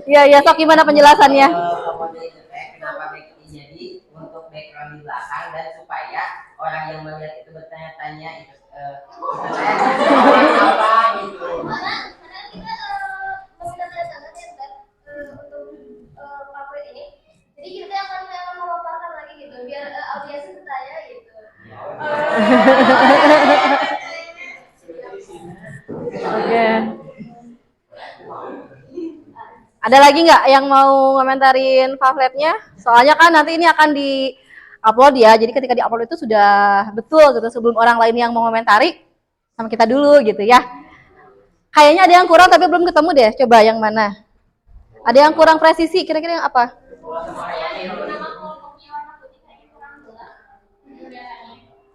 Iya, iya, sok gimana penjelasannya? Kenapa jadi untuk background di belakang dan supaya orang yang melihat itu bertanya-tanya itu apa gitu. Karena kita meminta tanda tangan ya kan untuk pamflet ini. Jadi kita akan memaparkan lagi gitu biar audiens bertanya gitu. Oke. Ada lagi nggak yang mau komentarin pamfletnya? Soalnya kan nanti ini akan di-upload ya. Jadi ketika di-upload itu sudah betul gitu sebelum orang lain yang mau komentari sama kita dulu gitu ya. Kayaknya ada yang kurang tapi belum ketemu deh. Coba yang mana? Ada yang kurang presisi, kira-kira yang apa?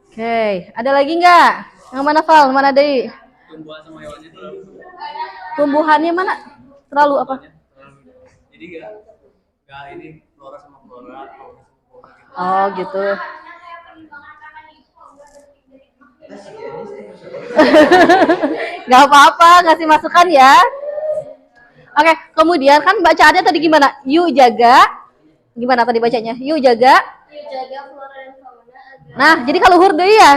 Oke, ada lagi nggak? Yang mana Val? Mana Dei? Tumbuhan sama hewannya terlalu. Tumbuhannya mana? Terlalu apa? Jadi nggak ini flora sama flora, fauna sama fauna gitu. Oh gitu. Gak apa-apa, ngasih masukan ya. Oke, kemudian kan bacaannya tadi gimana? Yuk jaga, gimana tadi bacanya? Yuk jaga. Yuk jaga flora dan fauna agar Nah, jadi kalau huruf deh ya.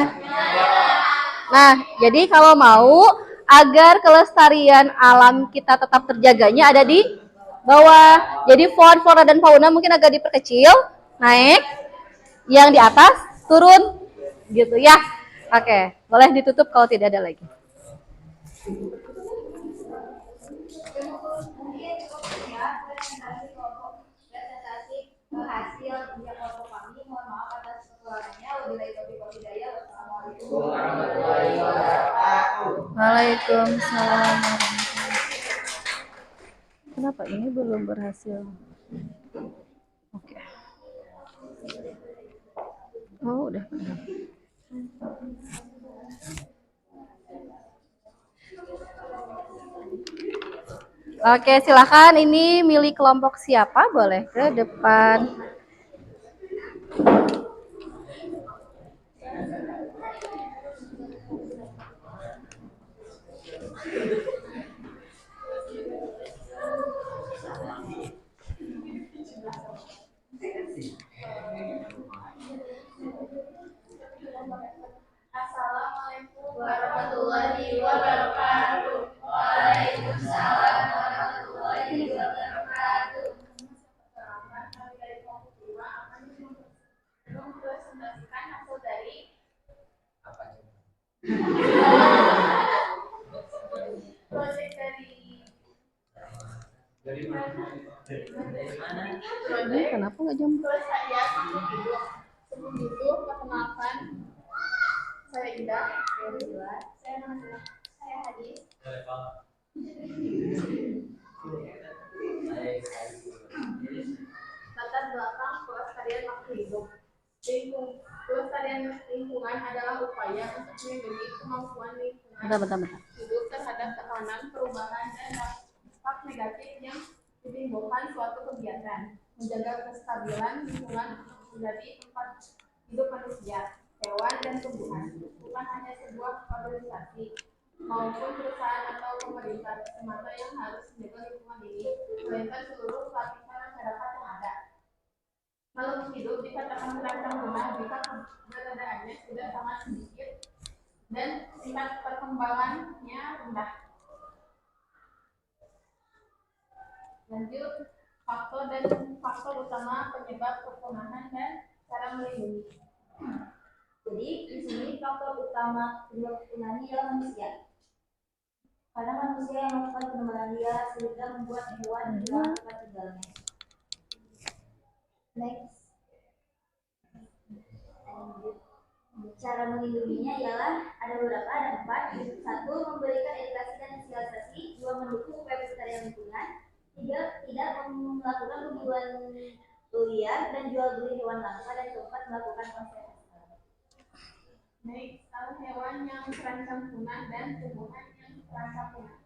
Nah, jadi kalau mau agar kelestarian alam kita tetap terjaganya ada di bawah. Jadi font flora dan fauna mungkin agak diperkecil, naik, yang di atas turun, gitu ya. Oke, boleh ditutup kalau tidak ada lagi. presentasi kelompok presentasi hasil kerja kelompok kami. Mohon maaf atas kekurangannya. Wabillahi taufiq wal hidayah. Wassalamualaikum warahmatullahi wabarakatuh. Waalaikumsalam. Kenapa ini belum berhasil? Oke. Oh, udah. Oke, silakan. Ini milik kelompok siapa? Boleh ke depan. Assalamualaikum warahmatullahi wabarakatuh. Waalaikumsalam warahmatullahi wabarakatuh. Kami dari kelompok 2 akan mempresentasikan hasil dari proyek Ini kenapa nggak jam? pelestarian makhluk hidup. Sebelum itu, perkenalkan, saya Indah, saya Nasir, saya Hadis. Latar belakang pelestarian makhluk hidup. Pelestarian lingkungan adalah upaya untuk melindungi kemampuan lingkungan Bentar. hidup terhadap tekanan, perubahan, dan dampak negatif yang ditimbulkan suatu kegiatan. Menjaga kestabilan lingkungan menjadi tempat hidup manusia, hewan, dan tumbuhan. Bukan hanya sebuah organisasi maupun perusahaan atau pemerintah semata yang harus menjaga lingkungan ini, melainkan seluruh lapisan masyarakat yang ada. Makhluk hidup dikatakan terancam punah jika keberadaannya sudah sangat sedikit dan tingkat perkembangannya rendah. Lanjut, faktor utama penyebab kepunahan dan cara melindungi. Jadi di sini faktor utama penyebab kepunahan ialah manusia. Karena manusia yang melakukan penebangan liar sehingga membuat hewan hilang tempat tinggalnya. Next. Cara melindunginya ialah ada beberapa, ada 4. 1. Memberikan edukasi dan sosialisasi. 2. Mendukung upaya pelestarian lingkungan. 3. Tidak melakukan pemburuan liar dan jual beli hewan langka. Dan 4. Melakukan konservasi. Next, hewan yang terancam punah dan tumbuhan yang terancam punah.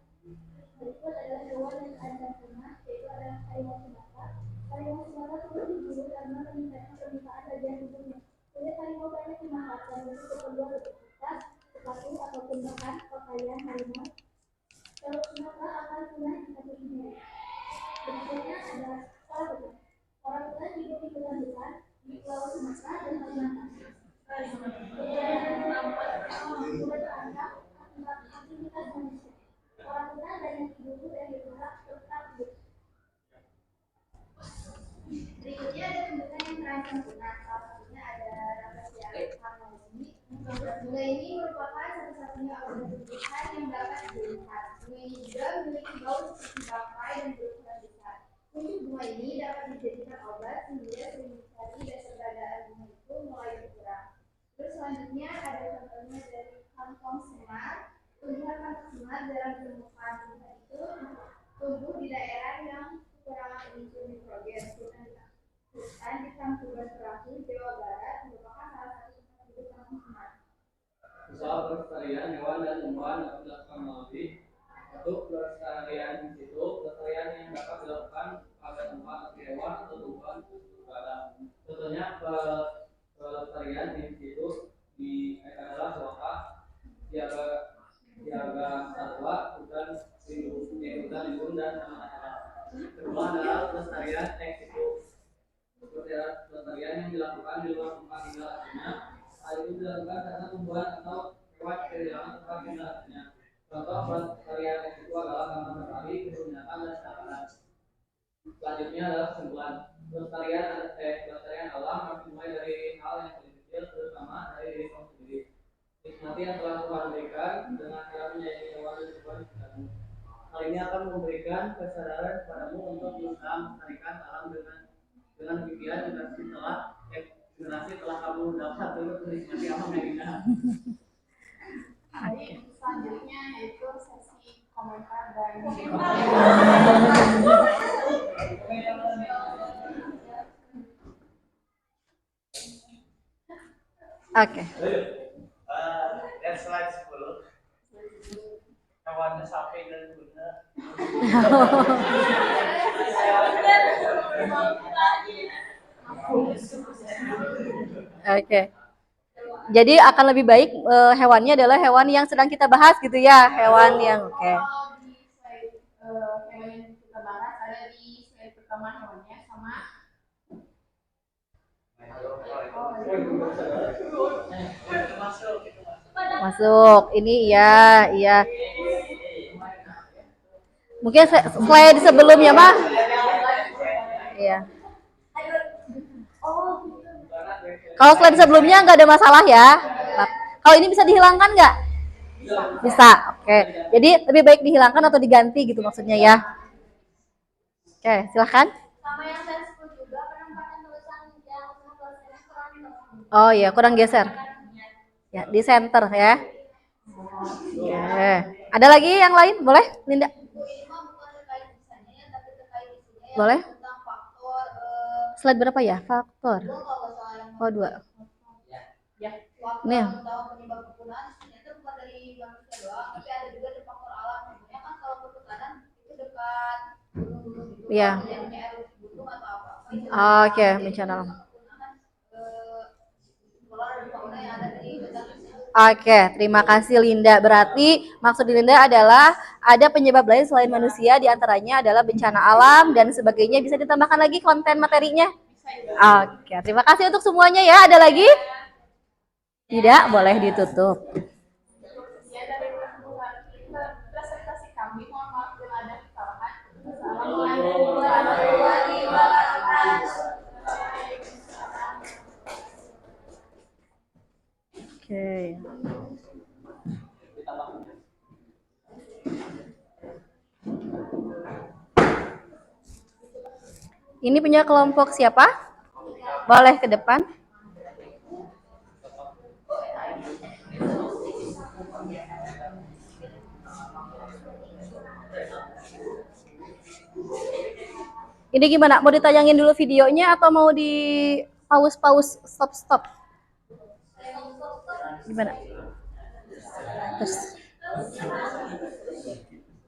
Berikut adalah hewan yang terancam punah, yaitu adalah harimau Sumatera. Harimau Sumatera turut diburu karena meningkatnya permintaan bagian tubuhnya. Kulit harimau banyak dimanfaatkan untuk keperluan beraktivitas, sepatu ataupun bahkan pakaian harimau. Kalau Sumatera akan punah di satu dunia. Berikutnya ada orangutan. Orangutan hidup di hutan besar di Pulau Sumatera dan Kalimantan. Aktivitas manusia. Orangutan banyak diburu dan dirusak serta hidup. Berikutnya ada tumbuhan yang terancam punah. Salah satunya ada Rafflesia harmoni. Bunga ini merupakan satu-satunya organisme tumbuhan yang dapat dilihat. Bunga ini juga memiliki bau seperti bangkai dan berukuran besar. Kuncup bunga ini dapat dijadikan obat sehingga sering dicari dan keberadaan bunga itu mulai berkurang. Terus selanjutnya ada contohnya dari kantong semar. Tumbuhan kantong semar jarang ditemukan. Tumbuhan itu tumbuh di daerah yang kekurangan unsur nitrogen. Hutan di Tangkuban Perahu, Jawa Barat merupakan salah satu tempat hidup kantong semar. Soal pelestarian hewan dan tumbuhan dapat dilakukan melalui 1. Pelestarian in situ, pelestarian yang dapat dilakukan pada tempat hewan atau tumbuhan berada. Contohnya pelestarian in situ adalah suaka, jaga satwa, hutan lindung dan taman Kedua adalah pelestarian ex-situ. Pelestarian yang dilakukan di luar tempat tinggal aslinya. Hal itu dilakukan karena tumbuhan atau hewan kehilangan tempat tinggal aslinya. Contoh pelestarian ex-situ adalah taman safari, kebun binatang, dan senapan. Selanjutnya adalah kesimpulan. Pelestarian alam harus dimulai dari hal yang paling kecil, terutama dari diri kamu sendiri. Nikmati yang telah Tuhan berikan dengan cara menyayangi hewan dan tumbuhan di sekitarmu. Hal ini akan memberikan kesadaran kepadamu untuk berusaha melestarikan alam dengan demikian generasi telah kamu dapat untuk menikmati alam yang indah. Selanjutnya yaitu sesi komentar dan Oke. Yang slide 10. Hewannya sapi dan kuda. Oke. Jadi akan lebih baik hewannya adalah hewan yang sedang kita bahas gitu ya, hewan yang oke. kalau di slide hewan yang kita bahas ada di slide pertama hewannya sama Masuk. Ini iya. Mungkin slide sebelumnya, Pak. Iya. Kalau slide sebelumnya nggak ada masalah ya. Kalau ini bisa dihilangkan nggak? Bisa. Oke. Jadi lebih baik dihilangkan atau diganti gitu maksudnya ya. Oke, silahkan. sama yang saya sebut juga penempatan tulisan yang kurang Oh iya, kurang geser. Ya, di center ya. Oke. Ada lagi yang lain? Boleh, Linda? ini mah bukan terkait desainnya tapi terkait isinya Boleh. tentang faktor Slide berapa ya? Faktor. dua kalau nggak salah yang Oh, 2. faktor Nih. utama penyebab kepunahan ternyata bukan dari manusia doang tapi ada juga dari faktor alam contohnya kan kalau pertukaran itu dekat gunung-gunung gitu Iya. terjadinya erupsi gunung atau apa Oke, bencana alam. kepunahan flora dan fauna yang ada di hutan tersebut. Oke, terima kasih Linda. Berarti maksud Linda adalah ada penyebab lain selain manusia, diantaranya adalah bencana alam dan sebagainya. Bisa ditambahkan lagi konten materinya? Oke, terima kasih untuk semuanya ya. Ada lagi? Tidak, boleh ditutup. Ya dari presentasi kami mohon maaf bila ada kesalahan. Assalamualaikum warahmatullahi wabarakatuh. Oke. Ini punya kelompok siapa? Boleh ke depan. Ini gimana? Mau ditayangin dulu videonya atau mau di pause, stop? Gimana? Terus.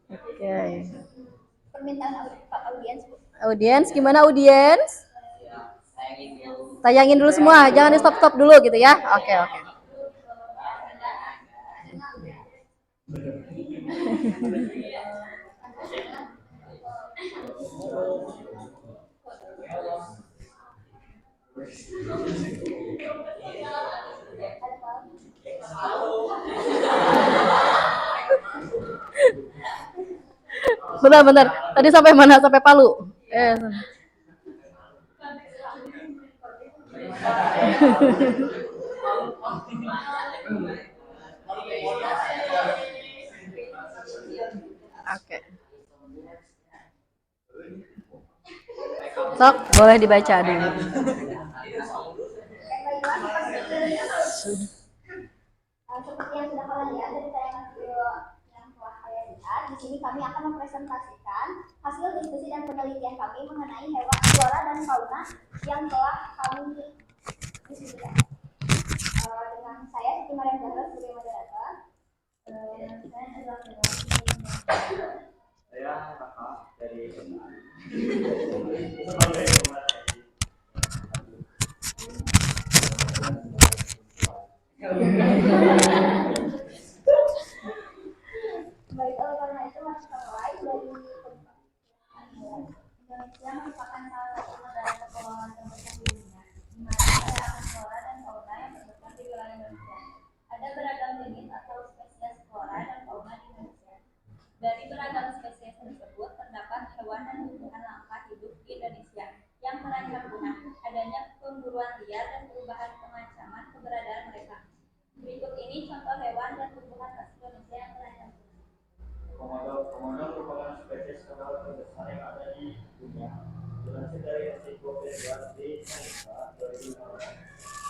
Oke. Permintaan audiens. Audiens, gimana audiens? Tayangin dulu semua, jangan di stop dulu gitu ya. Oke. Bentar. Tadi sampai mana? Sampai Palu. Oke. Sok, boleh dibaca dulu. Seperti yang sudah kalian lihat dari tayangan video yang telah kalian lihat, di sini kami akan mempresentasikan hasil diskusi dan penelitian kami mengenai hewan, flora dan fauna yang telah kami diskusikan. Dengan saya Siti Mariam Zahra sebagai moderator. Saya adalah Saya Raka dari baik, oleh karena itu masih mulai dari hewan dan tumbuhan langka hidup di Indonesia yang terancam punah, adanya pemburuan liar dan perubahan pengancaman keberadaan mereka. Berikut ini contoh hewan dan tumbuhan khas Indonesia yang terancam punah. Komodo merupakan spesies kebal terbesar yang ada di dunia. Dilansir dari Ensiklopedia Britannica 2015,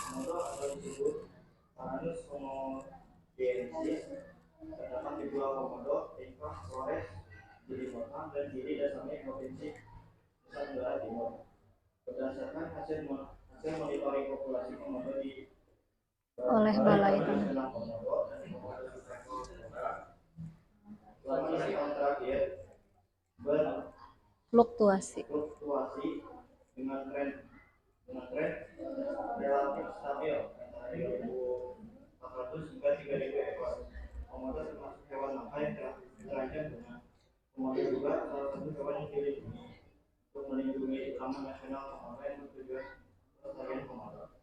komodo atau disebut Varanus komodoensis terdapat di Pulau Komodo, Tingkah, Flores, Gili Trawangan, dan Gili Dasami, Provinsi Nusa Tenggara Timur. Berdasarkan hasil monitoring populasi komodo di Oleh Balai Nasional Komodo dan Komodo Sumatera Utara, selama 6 tahun terakhir fluktuasi. dengan tren relatif stabil antara 2.400 hingga 3.000 ekor. Komodo termasuk hewan langka yang terancam punah. Komodo juga salah satu hewan yang dilindungi untuk melindungi Taman Nasional Komodo yang bertujuan pelestarian komodo.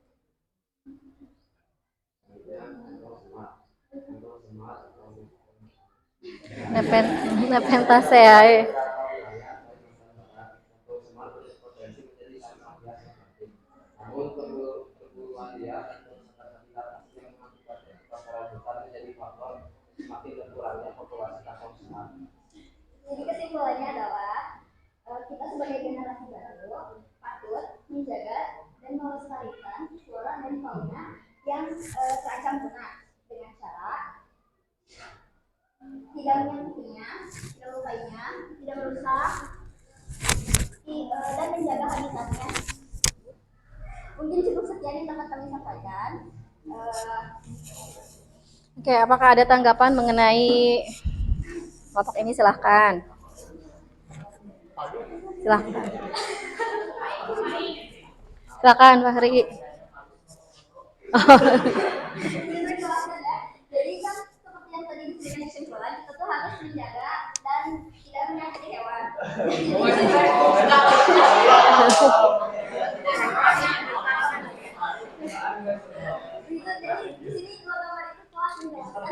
Nepenthaceae. Namun perburuan liar dan kerusakan habitat yang mengakibatkan kebakaran hutan menjadi faktor semakin berkurangnya populasi kapal selam. Jadi kesimpulannya adalah kita sebagai generasi baru patut menjaga dan melestarikan flora dan fauna yang terancam punah dengan cara tidak menyakitinya, tidak melukainya, tidak merusak, dan menjaga habitatnya. Mungkin cukup sekian yang dapat kami sampaikan. Oke, apakah ada tanggapan mengenai kelompok ini? Silahkan. Silakan Fahri. Jadi kan seperti yang tadi diberikan kesimpulan, kita tuh harus menjaga dan tidak menyakiti hewan. Jadi di sini dua gambar itu telah menjelaskan.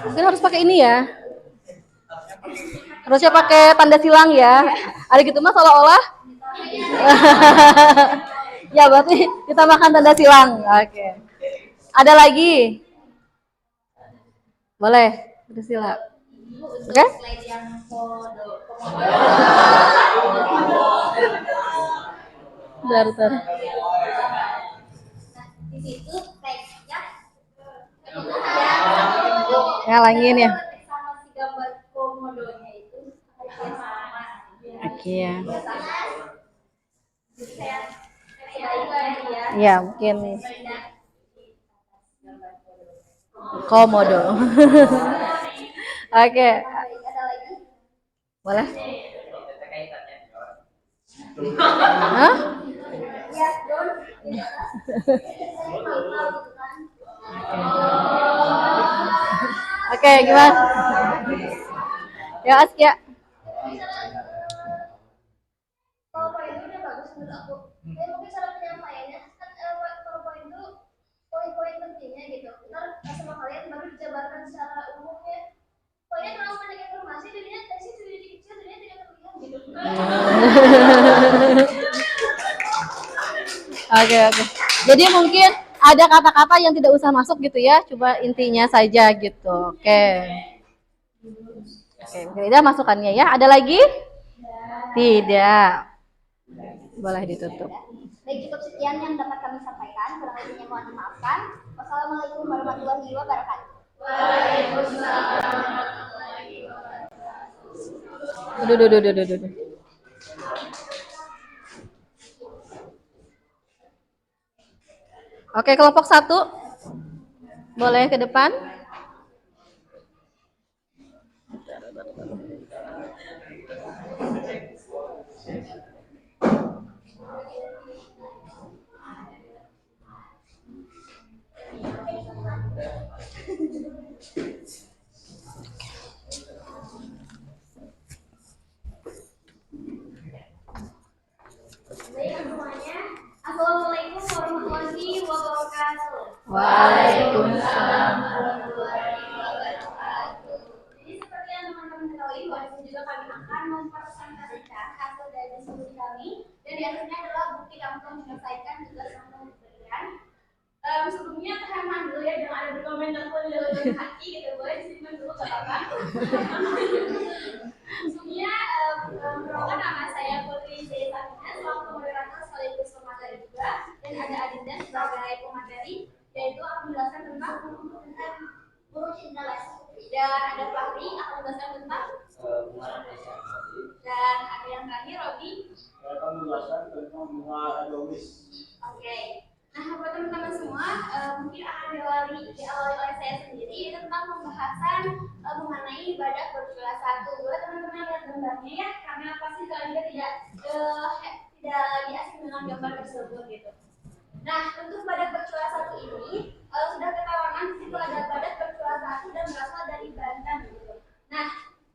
Mungkin harus pakai ini ya. Harusnya pakai tanda silang ya. Ada gitu mah seolah-olah. Ya berarti ditambahkan tanda silang. Oke. Ada lagi? Boleh, tanda silang. Oke? Slide yang komodo. Bentar. Nah, di situ teksnya Ngalangin ya. sama si gambar komodonya itu sama. Oke ya. Jadi kayak sebaiknya dia Ya mungkin komodo. Oke. ada lagi. Boleh? Hah? Ya, Don. Oke, gimana? Ya, Askia. Kalau poin itu bagus menurut aku. Dan mungkin cara penyampaiannya kan kalau poin itu poin-poin pentingnya gitu. Ntar sama kalian baru dijabarkan secara umumnya. Poinnya terlalu banyak informasi, jadinya teksnya jadi kecil, jadinya tidak terlihat gitu. Oke. Jadi mungkin ada kata-kata yang tidak usah masuk gitu ya, coba intinya saja gitu. Oke, mungkin tidak masukannya ya. Ada lagi? Tidak. Boleh ditutup. Baik, cukup sekian yang dapat kami sampaikan. Kurang lebihnya mohon dimaafkan. Wassalamualaikum warahmatullahi wabarakatuh. Duh. Oke, kelompok 1. Boleh ke depan. Baik semuanya. Assalamualaikum warahmatullahi wabarakatuh. Waalaikumsalam. juga kami akan mempresentasikan hasil dari diskusi kami dan di akhirnya adalah bukti kami telah menyelesaikan tugas yang telah diberikan. Sebelumnya tahan dulu ya, jangan ada berkomentar pun dalam hati gitu, boleh disimpan dulu gak apa-apa. Sebelumnya perkenalkan nama saya Putri Zee Sakina selaku moderator sekaligus pemateri juga, dan ada Adinda sebagai pemateri, yaitu akan menjelaskan tentang burung cendrawasih, dan ada Fahri akan menjelaskan tentang dan ada yang terakhir Robi akan menjelaskan tentang bunga Adonis. Oke. Nah, buat teman-teman semua, mungkin akan diawali oleh saya sendiri tentang pembahasan mengenai badak bercula satu. Buat teman-teman lihat gambarnya ya, karena pasti kalian juga tidak lagi asing dengan gambar tersebut gitu. Nah, untuk badak bercula satu ini sudah ketahuan di situ ada badak bercula satu dan berasal dari Banten gitu. Nah,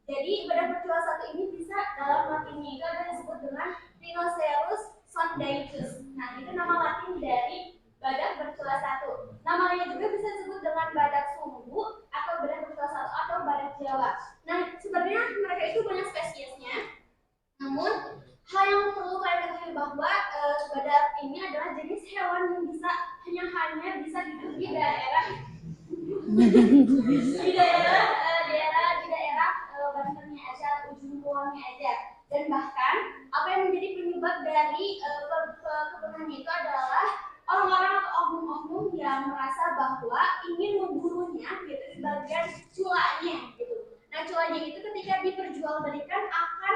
jadi badak bercula satu ini bisa dalam latinnya itu ada disebut dengan Rhinoceros sondaicus. Nah, itu nama latin dari badak bercula satu. Namanya juga bisa disebut dengan badak sumbu atau badak bercula satu atau badak Jawa. Nah, sebenarnya mereka itu banyak spesiesnya. Namun, hal yang perlu kalian ketahui bahwa badak ini adalah jenis hewan yang hanya bisa hidup di daerah Bantennya aja, ujung kulonnya aja. Dan bahkan apa yang menjadi penyebab dari kepunahnya itu adalah orang-orang atau oknum-oknum yang merasa bahwa ingin memburunya gitu di bagian culanya gitu. Nah, culanya itu ketika diperjualbelikan akan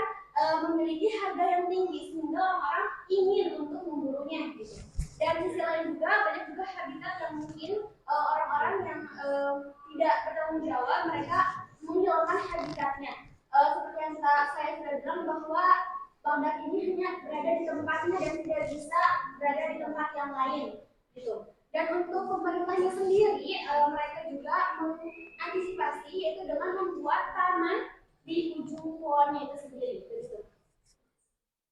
memiliki harga yang tinggi sehingga orang-orang ingin untuk memburunya gitu. Dan sisi lain juga banyak juga habitat yang mungkin orang-orang yang tidak bertanggung jawab mereka menghilangkan habitatnya. Seperti yang saya sudah bilang bahwa badak ini hanya berada di tempatnya dan tidak bisa berada di tempat yang lain gitu. Dan untuk pemerintahnya sendiri mereka juga mengantisipasi yaitu dengan membuat taman di ujung pohonnya itu sendiri gitu.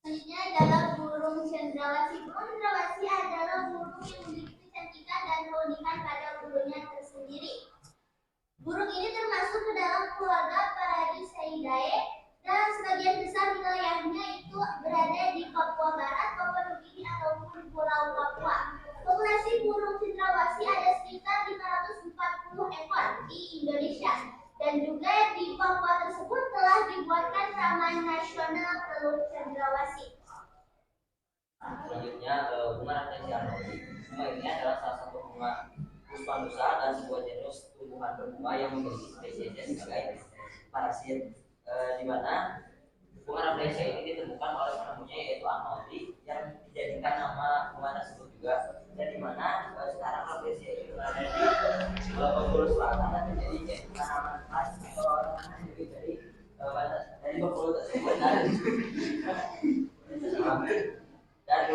Selanjutnya adalah burung cendrawasih. Burung cendrawasih adalah burung yang memiliki kecantikan dan keunikan pada bulunya tersendiri. Burung ini termasuk ke dalam keluarga Paradisaeidae dan sebagian besar wilayahnya itu berada di Papua Barat, Papua Nugini ataupun Pulau Papua. Populasi burung cendrawasih ada sekitar 540 ekor di Indonesia. Dan juga di Papua tersebut telah dibuatkan Taman Nasional Telur Cendrawasih. Selanjutnya bunga Rafflesia arnoldii. Bunga ini adalah salah satu bunga Puspanusa dan sebuah jenis tumbuhan berbunga yang memiliki spesiesnya sebagai parasit, di mana bunga Rafflesia ini ditemukan oleh penemunya yaitu Arnoldii yang dijadikan nama bunga tersebut juga, dan di mana sekarang Rafflesia ini berada di Bengkulu Selatan dan menjadi tanaman khas atau tanaman dari Bengkulu tersebut dan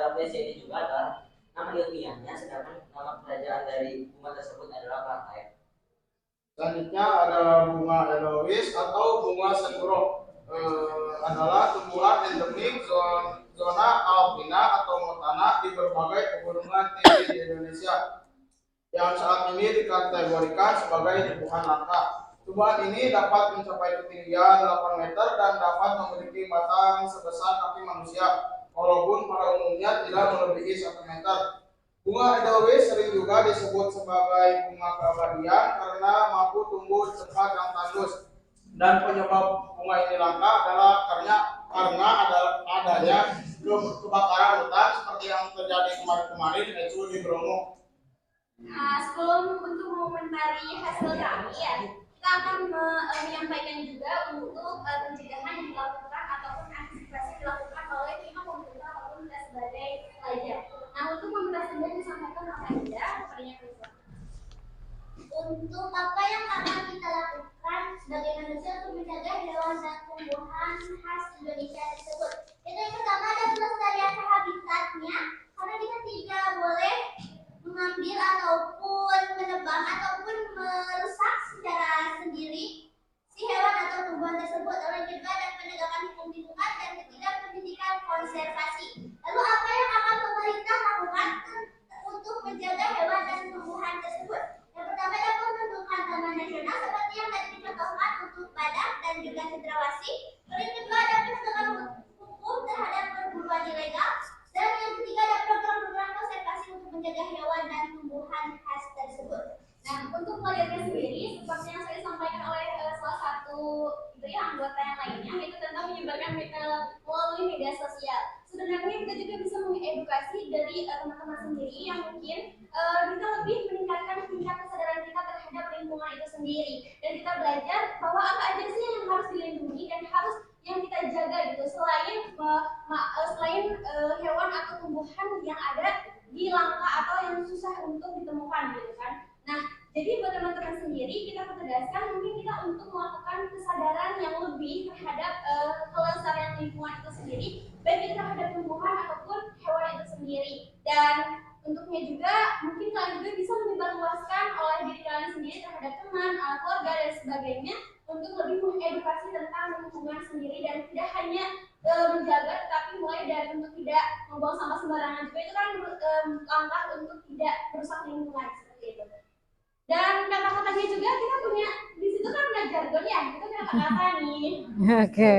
Rafflesia ini juga adalah nama ilmiahnya, sedangkan nama kerajaan dari bunga tersebut adalah Partai. Selanjutnya ada bunga Elois atau bunga Sakura. Adalah tumbuhan endemik zona alpina atau montana di berbagai pegunungan tinggi di Indonesia yang saat ini dikategorikan sebagai tumbuhan langka. Tumbuhan ini dapat mencapai ketinggian 8 meter dan dapat memiliki batang sebesar kaki manusia, walaupun pada umumnya tidak melebihi 1 meter. Bunga Edelweiss sering juga disebut sebagai bunga keabadian karena mampu tumbuh di tempat yang tandus. Dan penyebab bunga ini langka adalah karena adanya kebakaran hutan seperti yang terjadi kemarin-kemarin yaitu di Bromo. Nah, sebelum untuk mengomentari hasil kami ya, kita akan menyampaikan juga untuk pencegahan yang dilakukan ataupun antisipasi dilakukan oleh pihak pemerintah ataupun kita sebagai pelajar. Nah, untuk membahas sendiri disampaikan oleh Anda, kepadanya Priscilla. Untuk apa yang akan kita lakukan sebagai manusia untuk menjaga hewan dan tumbuhan khas Indonesia tersebut? Itu yang pertama ada pelestarian habitatnya, karena kita tidak boleh mengambil ataupun menebang ataupun merusak secara sendiri si hewan atau tumbuhan tersebut. Lalu juga ada penegakan hukum lingkungan dan ketiga pendidikan konservasi. Lalu apa yang akan pemerintah lakukan untuk menjaga hewan dan tumbuhan tersebut? Yang pertama adalah pembentukan Taman Nasional sebagai seperti yang tadi dicontohkan untuk badak dan juga cendrawasih. Yang kedua ada penegakan hukum terhadap perburuan ilegal. Dan yang ketiga ada program-program konservasi untuk menjaga hewan dan tumbuhan khas tersebut. Nah, untuk pelajarnya sendiri, seperti yang saya sampaikan oleh salah satu itu ya anggota yang lainnya, itu tentang menyebarkan melalui media sosial. Sebenarnya kita juga bisa mengedukasi dari teman-teman sendiri yang mungkin bisa lebih meningkatkan tingkat kesadaran kita terhadap lingkungan itu sendiri. Dan kita belajar bahwa apa aja sih yang harus dilindungi dan harus yang kita jaga gitu, selain hewan atau tumbuhan yang ada di langka atau yang susah untuk ditemukan gitu kan. Nah, jadi buat teman-teman sendiri kita tegaskan mungkin kita untuk melakukan kesadaran yang lebih terhadap kelestarian lingkungan itu sendiri, baik itu terhadap tumbuhan ataupun hewan itu sendiri. Dan untuknya juga mungkin kalian juga bisa menyebarluaskan oleh diri kalian sendiri terhadap teman, keluarga dan sebagainya untuk lebih mengedukasi tentang lingkungan sendiri dan tidak hanya menjaga, tetapi mulai dari untuk tidak membuang sampah sembarangan juga itu kan langkah untuk tidak merusak lingkungan seperti itu. Dan kata-katanya juga kita punya di situ kan ada jargon ya, kita punya kata-kata nih. Oke.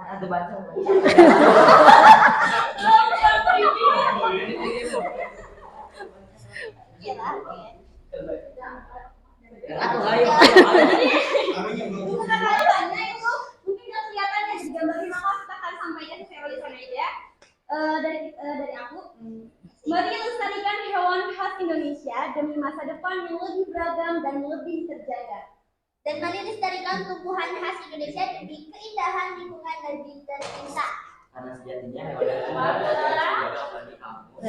Ada baca. Atau lain. Kata-katanya itu mungkin nggak kelihatan ya di gambar ini, maka kita akan sampaikan secara lisan aja. Dari aku, mari lestarikan hewan khas Indonesia demi masa depan yang lebih beragam dan lebih terjaga. Dan mari lestarikan tumbuhan khas Indonesia demi keindahan lingkungan lebih tercinta. Karena sejatinya hewan itu adalah di kampung.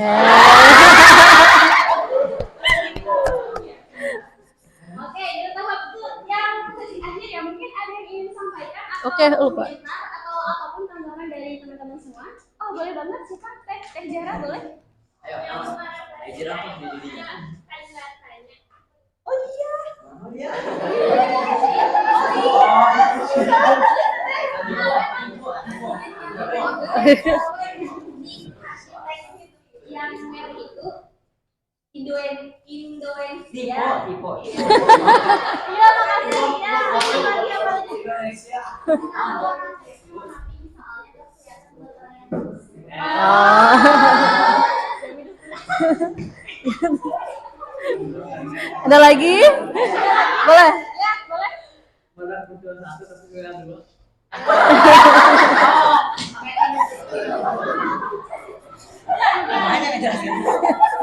Oke, di tahap yang akhir ya, mungkin ada yang ingin disampaikan atau Oke, lupa. komentar atau apapun tanggapan dari teman-teman semua. Oh, boleh banget sih Kak, Teh Jara boleh? Ayo, apa di dirinya? Oh iya. Oh iya. Yang merah itu Indonesia. Tipe. Iya, makasih ya. Indonesia. Ada lagi? Boleh. Ya, boleh.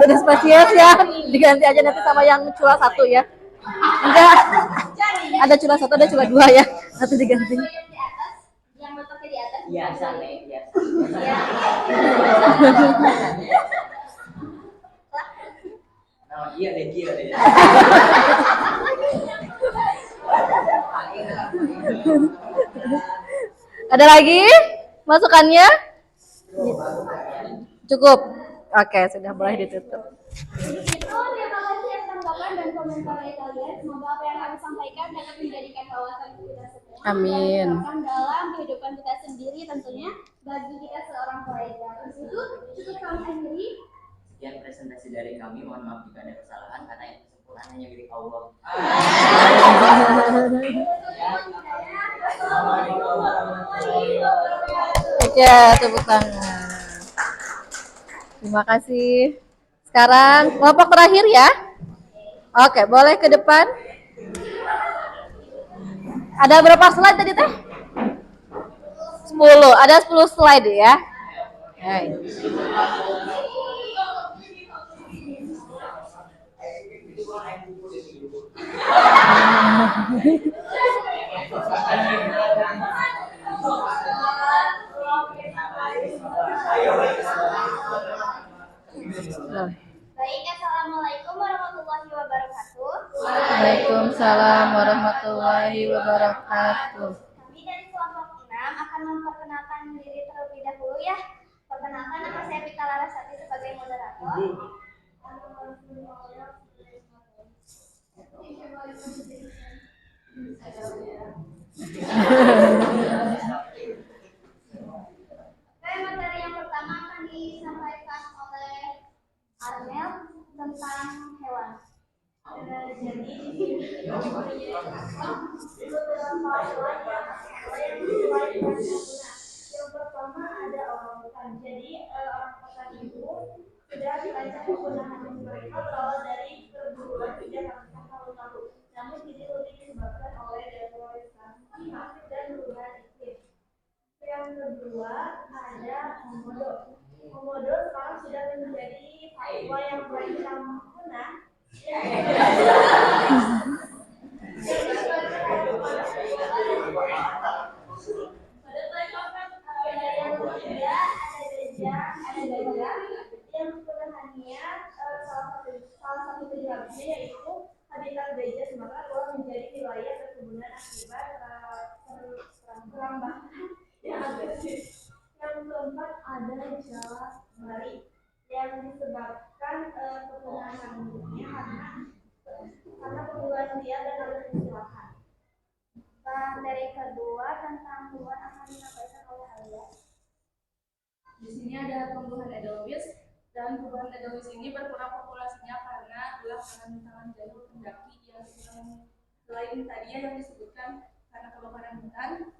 Beda spesies ya. Diganti aja nanti sama yang cula 1 ya. Enggak. Ada cula 1, ada cula 2 ya. Satu diganti. Yang letaknya di atas. Biasa nih, biasa. Nah, iya deh. Ada lagi masukannya? Cukup. Oke, sudah boleh ditutup. Itu terima kasih atas tanggapan dan komentar dari kalian. Semoga apa yang kami sampaikan dapat menjadikan wawasan kita semua. Amin. Dan diterapkan dalam kehidupan kita sendiri tentunya bagi kita seorang pelajar. Itu cukup kami akhiri. Sekian presentasi dari kami. Mohon maaf jika ada kesalahan karena yang kesempurnaan hanya milik Allah. Assalamualaikum warahmatullahi wabarakatuh. Oke, tepuk tangan. Terima kasih. Sekarang kelompok terakhir ya. Oke, boleh ke depan. Ada berapa slide tadi Teh? 10. Ada 10 slide ya. Hai. Baik, assalamualaikum Waalaikumsalam warahmatullahi wabarakatuh. Kami dari kelompok 6 akan memperkenalkan diri terlebih dahulu ya. Perkenalkan, nama saya Pita Larasati sebagai moderator. Oke, materi yang pertama akan disampaikan oleh Arnel tentang hewan. Jadi beberapa hewan yang dilahirkan Natuna. Yang pertama ada orangutan. Jadi orangutan itu sudah dirancang penggunaan mereka berawal dari perburuan sejak tahun-tahun. Namun kini lebih disebabkan oleh deforestasi dan perubahan iklim. Yang kedua ada komodo. Komodo sekarang sudah menjadi satwa yang terancam punah. Yang keberhaninya salah satu penyebabnya yaitu habitat gajah Sumatera telah menjadi wilayah perkebunan akibat perambahan yang agresif. Yang keempat ada gejala Bali yang disebabkan penggunaan rambutnya karena penggunaan liar dan alur kecelakaan. Materi kedua tentang tumbuhan akan disampaikan oleh Alia. Di sini ada tumbuhan edelweiss, dan tumbuhan edelweiss ini berkurang populasinya karena ulah tangan jalur pendaki yang selain tadi yang disebutkan karena kebakaran hutan.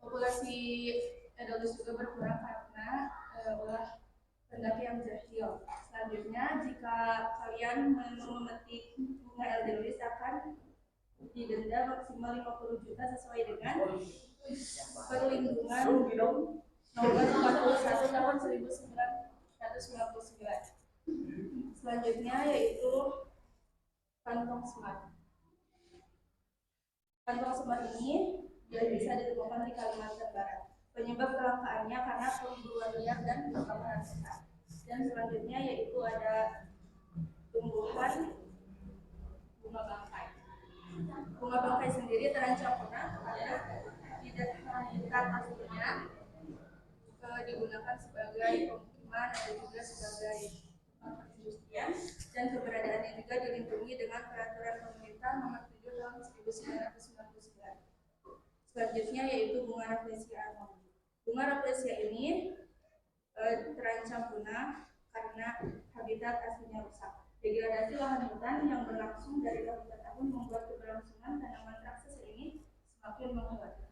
Populasi edelweiss juga berkurang karena ulah pendaki yang jahil. Selanjutnya, jika kalian memetik bunga edelweiss akan didenda maksimal 50 juta sesuai dengan perlindungan nomor 41 tahun 1999. Selanjutnya yaitu kantong semar. Kantong semar ini bisa ditemukan di Kalimantan Barat. Penyebab kelangkaannya karena pemburuan liar dan kebakaran hutan. Dan selanjutnya yaitu ada tumbuhan bunga bangkai. Bunga bangkai sendiri terancam punah karena tidak habitat aslinya digunakan sebagai pemukiman dan juga sebagai perindustrian, dan keberadaannya juga dilindungi dengan peraturan pemerintah nomor 7 tahun 1999. Selanjutnya yaitu bunga rafflesia arnoldii. Bunga rafflesia ini terancam punah karena habitat aslinya rusak. Degradasi lahan hutan yang berlangsung dari tahun ke tahun membuat keberlangsungan tanaman raksasa ini semakin mengkhawatirkan.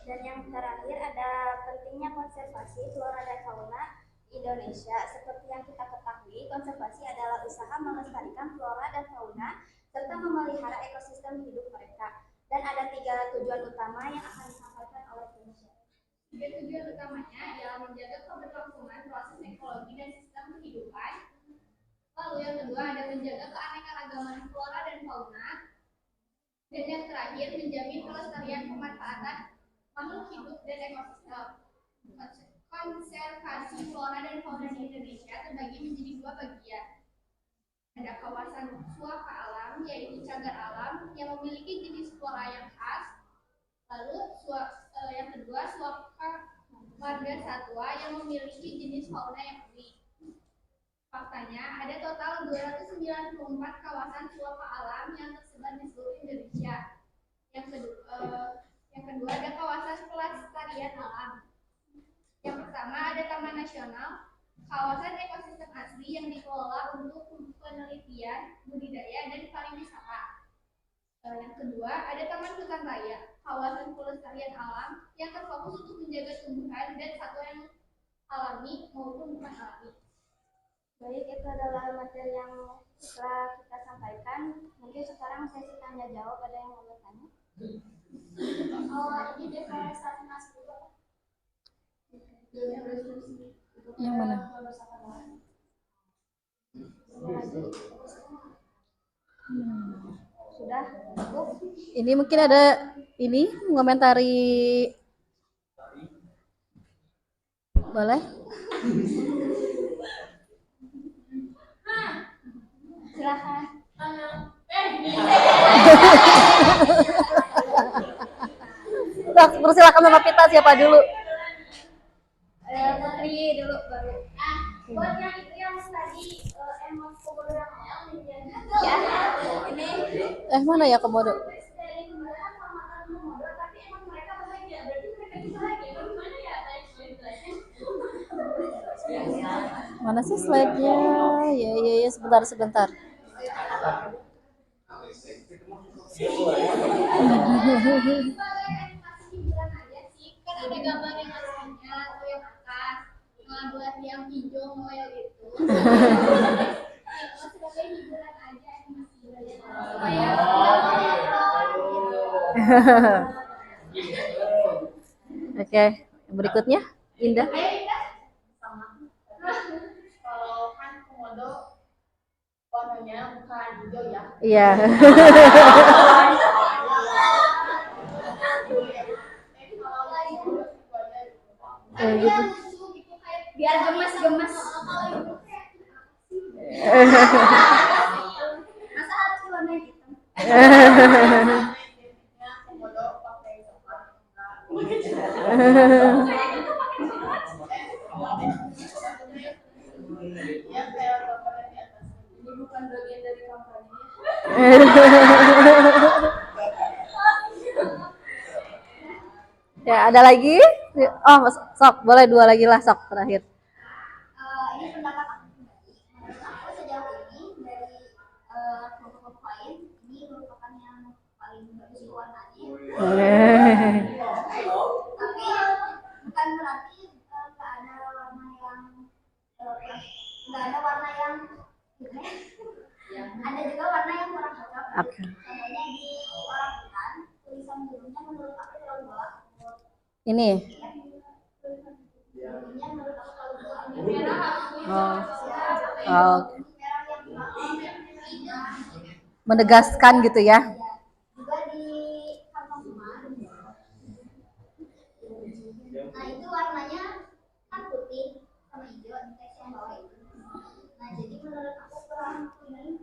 Dan yang terakhir ada pentingnya konservasi flora dan fauna di Indonesia. Seperti yang kita ketahui, konservasi adalah usaha melestarikan flora dan fauna serta memelihara ekosistem hidup mereka. Dan ada 3 tujuan utama yang akan disampaikan oleh penelitian. 3 tujuan utamanya adalah menjaga keberlangsungan proses ekologi dan sistem kehidupan. Lalu yang kedua ada menjaga keanekaragaman flora dan fauna. Dan yang terakhir menjamin kelestarian pemanfaatan makhluk hidup dan ekosistem. Konservasi flora dan fauna di Indonesia terbagi menjadi 2 bagian. Ada kawasan suaka alam, yaitu cagar alam yang memiliki jenis flora yang khas. Lalu yang kedua suaka marga satwa yang memiliki jenis fauna yang unik. Faktanya ada total 294 kawasan suaka alam yang tersebar di seluruh Indonesia. Yang kedua ada kawasan pelestarian alam. Yang pertama ada Taman Nasional, kawasan ekosistem asli yang dikelola untuk penelitian, budidaya, dan pariwisata. Yang kedua ada Taman Hutan Raya, kawasan pelestarian alam yang terfokus untuk menjaga tumbuhan dan satwa yang alami maupun bukan alami. Baik, itu adalah materi yang telah kita sampaikan. Mungkin sekarang sesi tanya jawab, ada yang mau bertanya? Ini deforestasi masuk juga. Yang mana? Sudah cukup. Ini mungkin ada ini mengomentari. Boleh? Silakan. Persilakan Bapak Pita, siapa dulu? Putri dulu baru. Nah, buat yang itu yang tadi emang komodo yang ya, ini Mana ya komodo? dari kemarin sama komodo, tapi emang mereka bahagia. Berarti mereka bisa lagi. Gimana ya? Mana sih slide-nya? Ya, sebentar. Hiburan aja sih, kan ada gambar yang aslinya atau yang atas. Nah, buat yang hijau ngoyo itu. Sebagai hiburan aja Oke, berikutnya Indah. Kalau kan komodo warnanya bukan hijau ya. Iya. Gitu. biar gemes-gemes. Masa harus warna hitam? Komodo pakai coklat. Ya kayak gambar di atas. Ini bukan bagian dari kampanye. Ya, ada lagi? Oh, sok, boleh 2 lagi lah, sok terakhir. Ini pendapat aku pribadi. Menurut aku sejauh ini dari kelompok lain ini merupakan yang paling bagus warnanya. Tapi bukan berarti nggak ada warna yang gimana ya? Ada juga warna yang kurang cocok. Contohnya di orang hutan tulisan burungnya menurut aku terlalu gelap. Ini. Burungnya menurut aku terlalu gelap. Merah Oh. merah Menegaskan gitu ya. juga di kantong emas. Nah itu warnanya kan putih sama hijau di teks yang bawah itu. Nah jadi menurut aku kurang ini.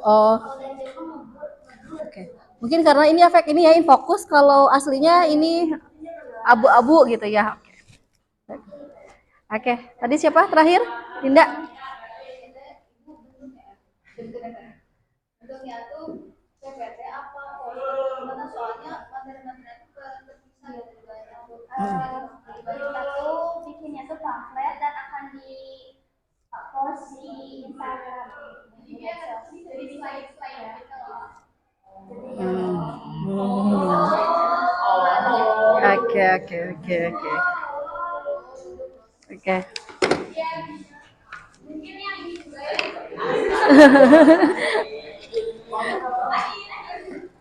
Oh. Kalau dari Jepang ngeblur. Oke. Mungkin karena ini efek ini ya infokus, kalau aslinya ini abu-abu gitu ya. Oke. Tadi siapa terakhir? Dinda. Bentuknya tuh PPT apa karena soalnya materi-materi itu terpisah dari banyak. Kita tuh bikinnya tuh pamflet dan akan di post di Instagram. Jadi slide-slide gitu loh. Oke. Mungkin yang ini juga ya.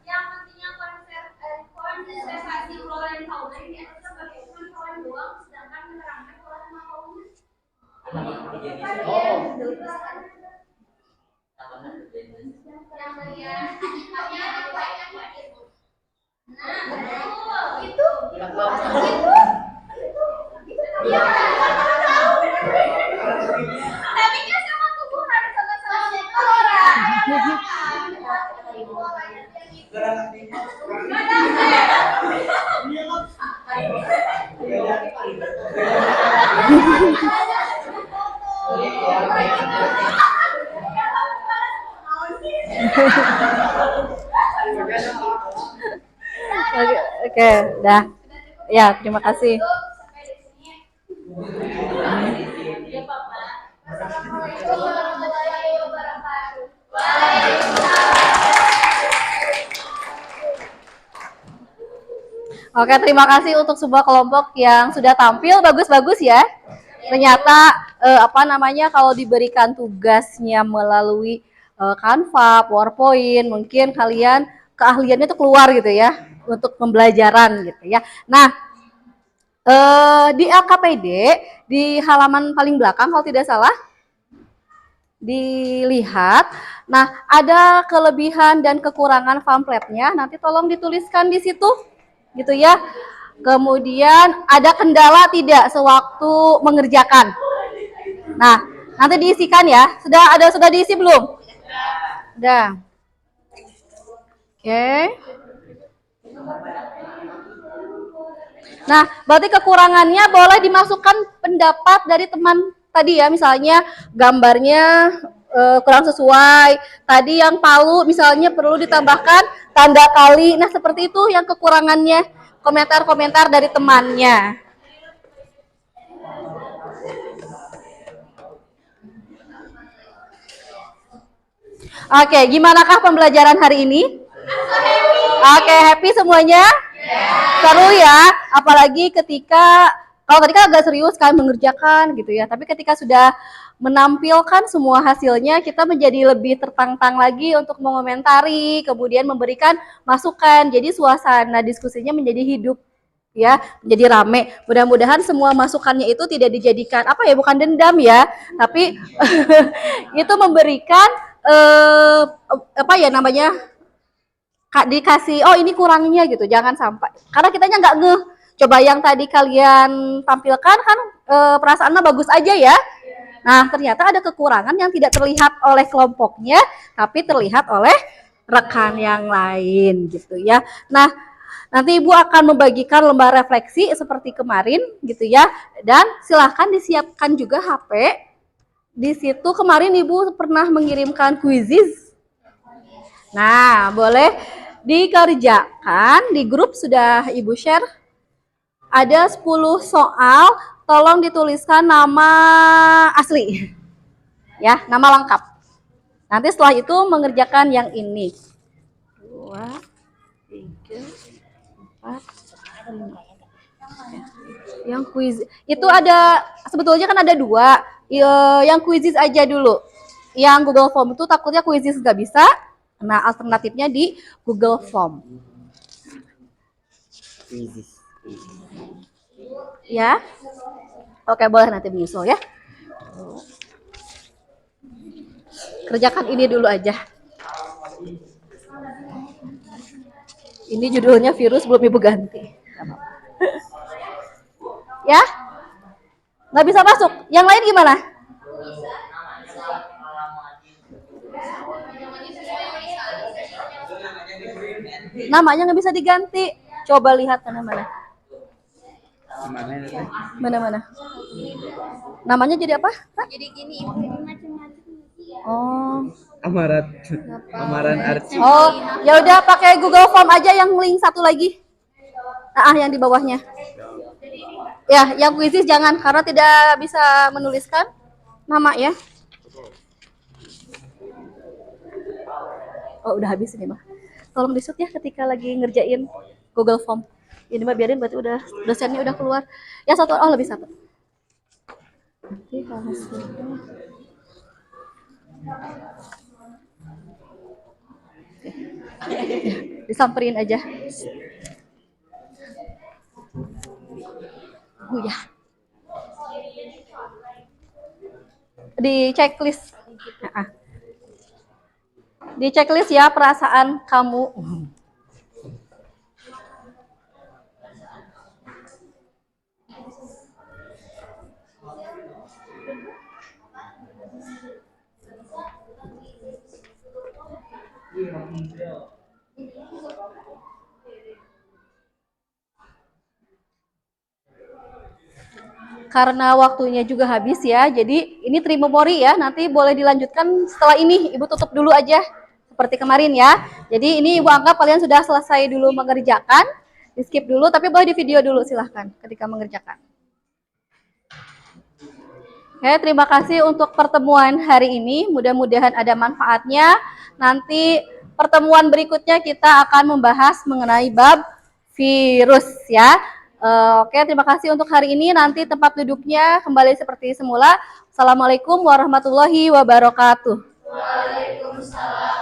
Yang pentingnya konservasi flora dan fauna ini adalah sebagai pengetahuan doang, sedangkan menerangkan flora dan fauna. Yang bagian animalnya apa yang itu? Nah, betul. Itu. Iya. Tapi kan sama tumbuhan sama-sama flora. Oke, dah. Ya, terima kasih. Assalamualaikum warahmatullahi wabarakatuh. Oke, terima kasih untuk sebuah kelompok yang sudah tampil bagus-bagus ya. Ternyata kalau diberikan tugasnya melalui Canva, PowerPoint, mungkin kalian keahliannya itu keluar gitu ya untuk pembelajaran gitu ya. Nah, di LKPD di halaman paling belakang kalau tidak salah dilihat. Nah, ada kelebihan dan kekurangan pamfletnya. Nanti tolong dituliskan di situ, gitu ya. Kemudian ada kendala tidak sewaktu mengerjakan. Nah, nanti diisikan ya. Sudah diisi belum? Sudah. Oke. Nah, berarti kekurangannya boleh dimasukkan pendapat dari teman tadi ya, misalnya gambarnya kurang sesuai. Tadi yang palu misalnya perlu ditambahkan tanda kali. Nah, seperti itu yang kekurangannya. Komentar-komentar dari temannya. Oke, gimanakah pembelajaran hari ini? Oke, happy semuanya? Seru ya, apalagi ketika kalau tadi kan agak serius kan mengerjakan gitu ya, tapi ketika sudah menampilkan semua hasilnya, kita menjadi lebih tertantang lagi untuk mengomentari, kemudian memberikan masukan. Jadi suasana diskusinya menjadi hidup ya, menjadi rame. Mudah-mudahan semua masukannya itu tidak dijadikan apa ya, bukan dendam ya, tapi itu memberikan apa ya namanya, dikasih oh ini kurangnya gitu, jangan sampai karena kitanya nggak ngeh. Coba yang tadi kalian tampilkan kan perasaannya bagus aja ya, nah ternyata ada kekurangan yang tidak terlihat oleh kelompoknya tapi terlihat oleh rekan yang lain gitu ya. Nah, nanti Ibu akan membagikan lembar refleksi seperti kemarin gitu ya, dan silahkan disiapkan juga HP. Di situ kemarin Ibu pernah mengirimkan quizzes. Nah, boleh dikerjakan di grup, sudah Ibu share. Ada 10 soal, tolong dituliskan nama asli. Ya, nama lengkap. Nanti setelah itu mengerjakan yang ini. 2, 3, 4, 5. Yang quiz itu ada, sebetulnya kan ada 2. Yang quizzes aja dulu. Yang Google Form itu takutnya quizzes nggak bisa. Nah, alternatifnya di Google Form. Ya. Oke, boleh nanti menyusul ya. Kerjakan ini dulu aja. Ini judulnya virus belum Ibu ganti. Ya? Nggak bisa masuk. Yang lain gimana? Namanya nggak bisa diganti. Coba lihat mana-mana. Mana-mana. Namanya jadi apa? Jadi gini, jadi macam-macam. Oh. Amaran Archie. Oh, ya udah pakai Google Form aja yang link satu lagi. Yang di bawahnya. Ya, yang quizzes jangan karena tidak bisa menuliskan nama ya. Oh, udah habis ini mah. Tolong di-shoot ya ketika lagi ngerjain Google Form. Ini mah biarin, berarti udah dosennya udah keluar. Ya satu, oh lebih satu. Nanti kalau disamperin aja. Ya. Di checklist. Di checklist ya perasaan kamu. Karena waktunya juga habis ya, jadi ini tri-memori ya, nanti boleh dilanjutkan setelah ini. Ibu tutup dulu aja seperti kemarin ya. Jadi ini Ibu anggap kalian sudah selesai dulu mengerjakan, di skip dulu, tapi boleh di video dulu silahkan ketika mengerjakan. Oke, terima kasih untuk pertemuan hari ini, mudah-mudahan ada manfaatnya. Nanti pertemuan berikutnya kita akan membahas mengenai bab virus ya. Oke, terima kasih untuk hari ini. Nanti tempat duduknya kembali seperti semula. Assalamualaikum warahmatullahi wabarakatuh. Waalaikumsalam.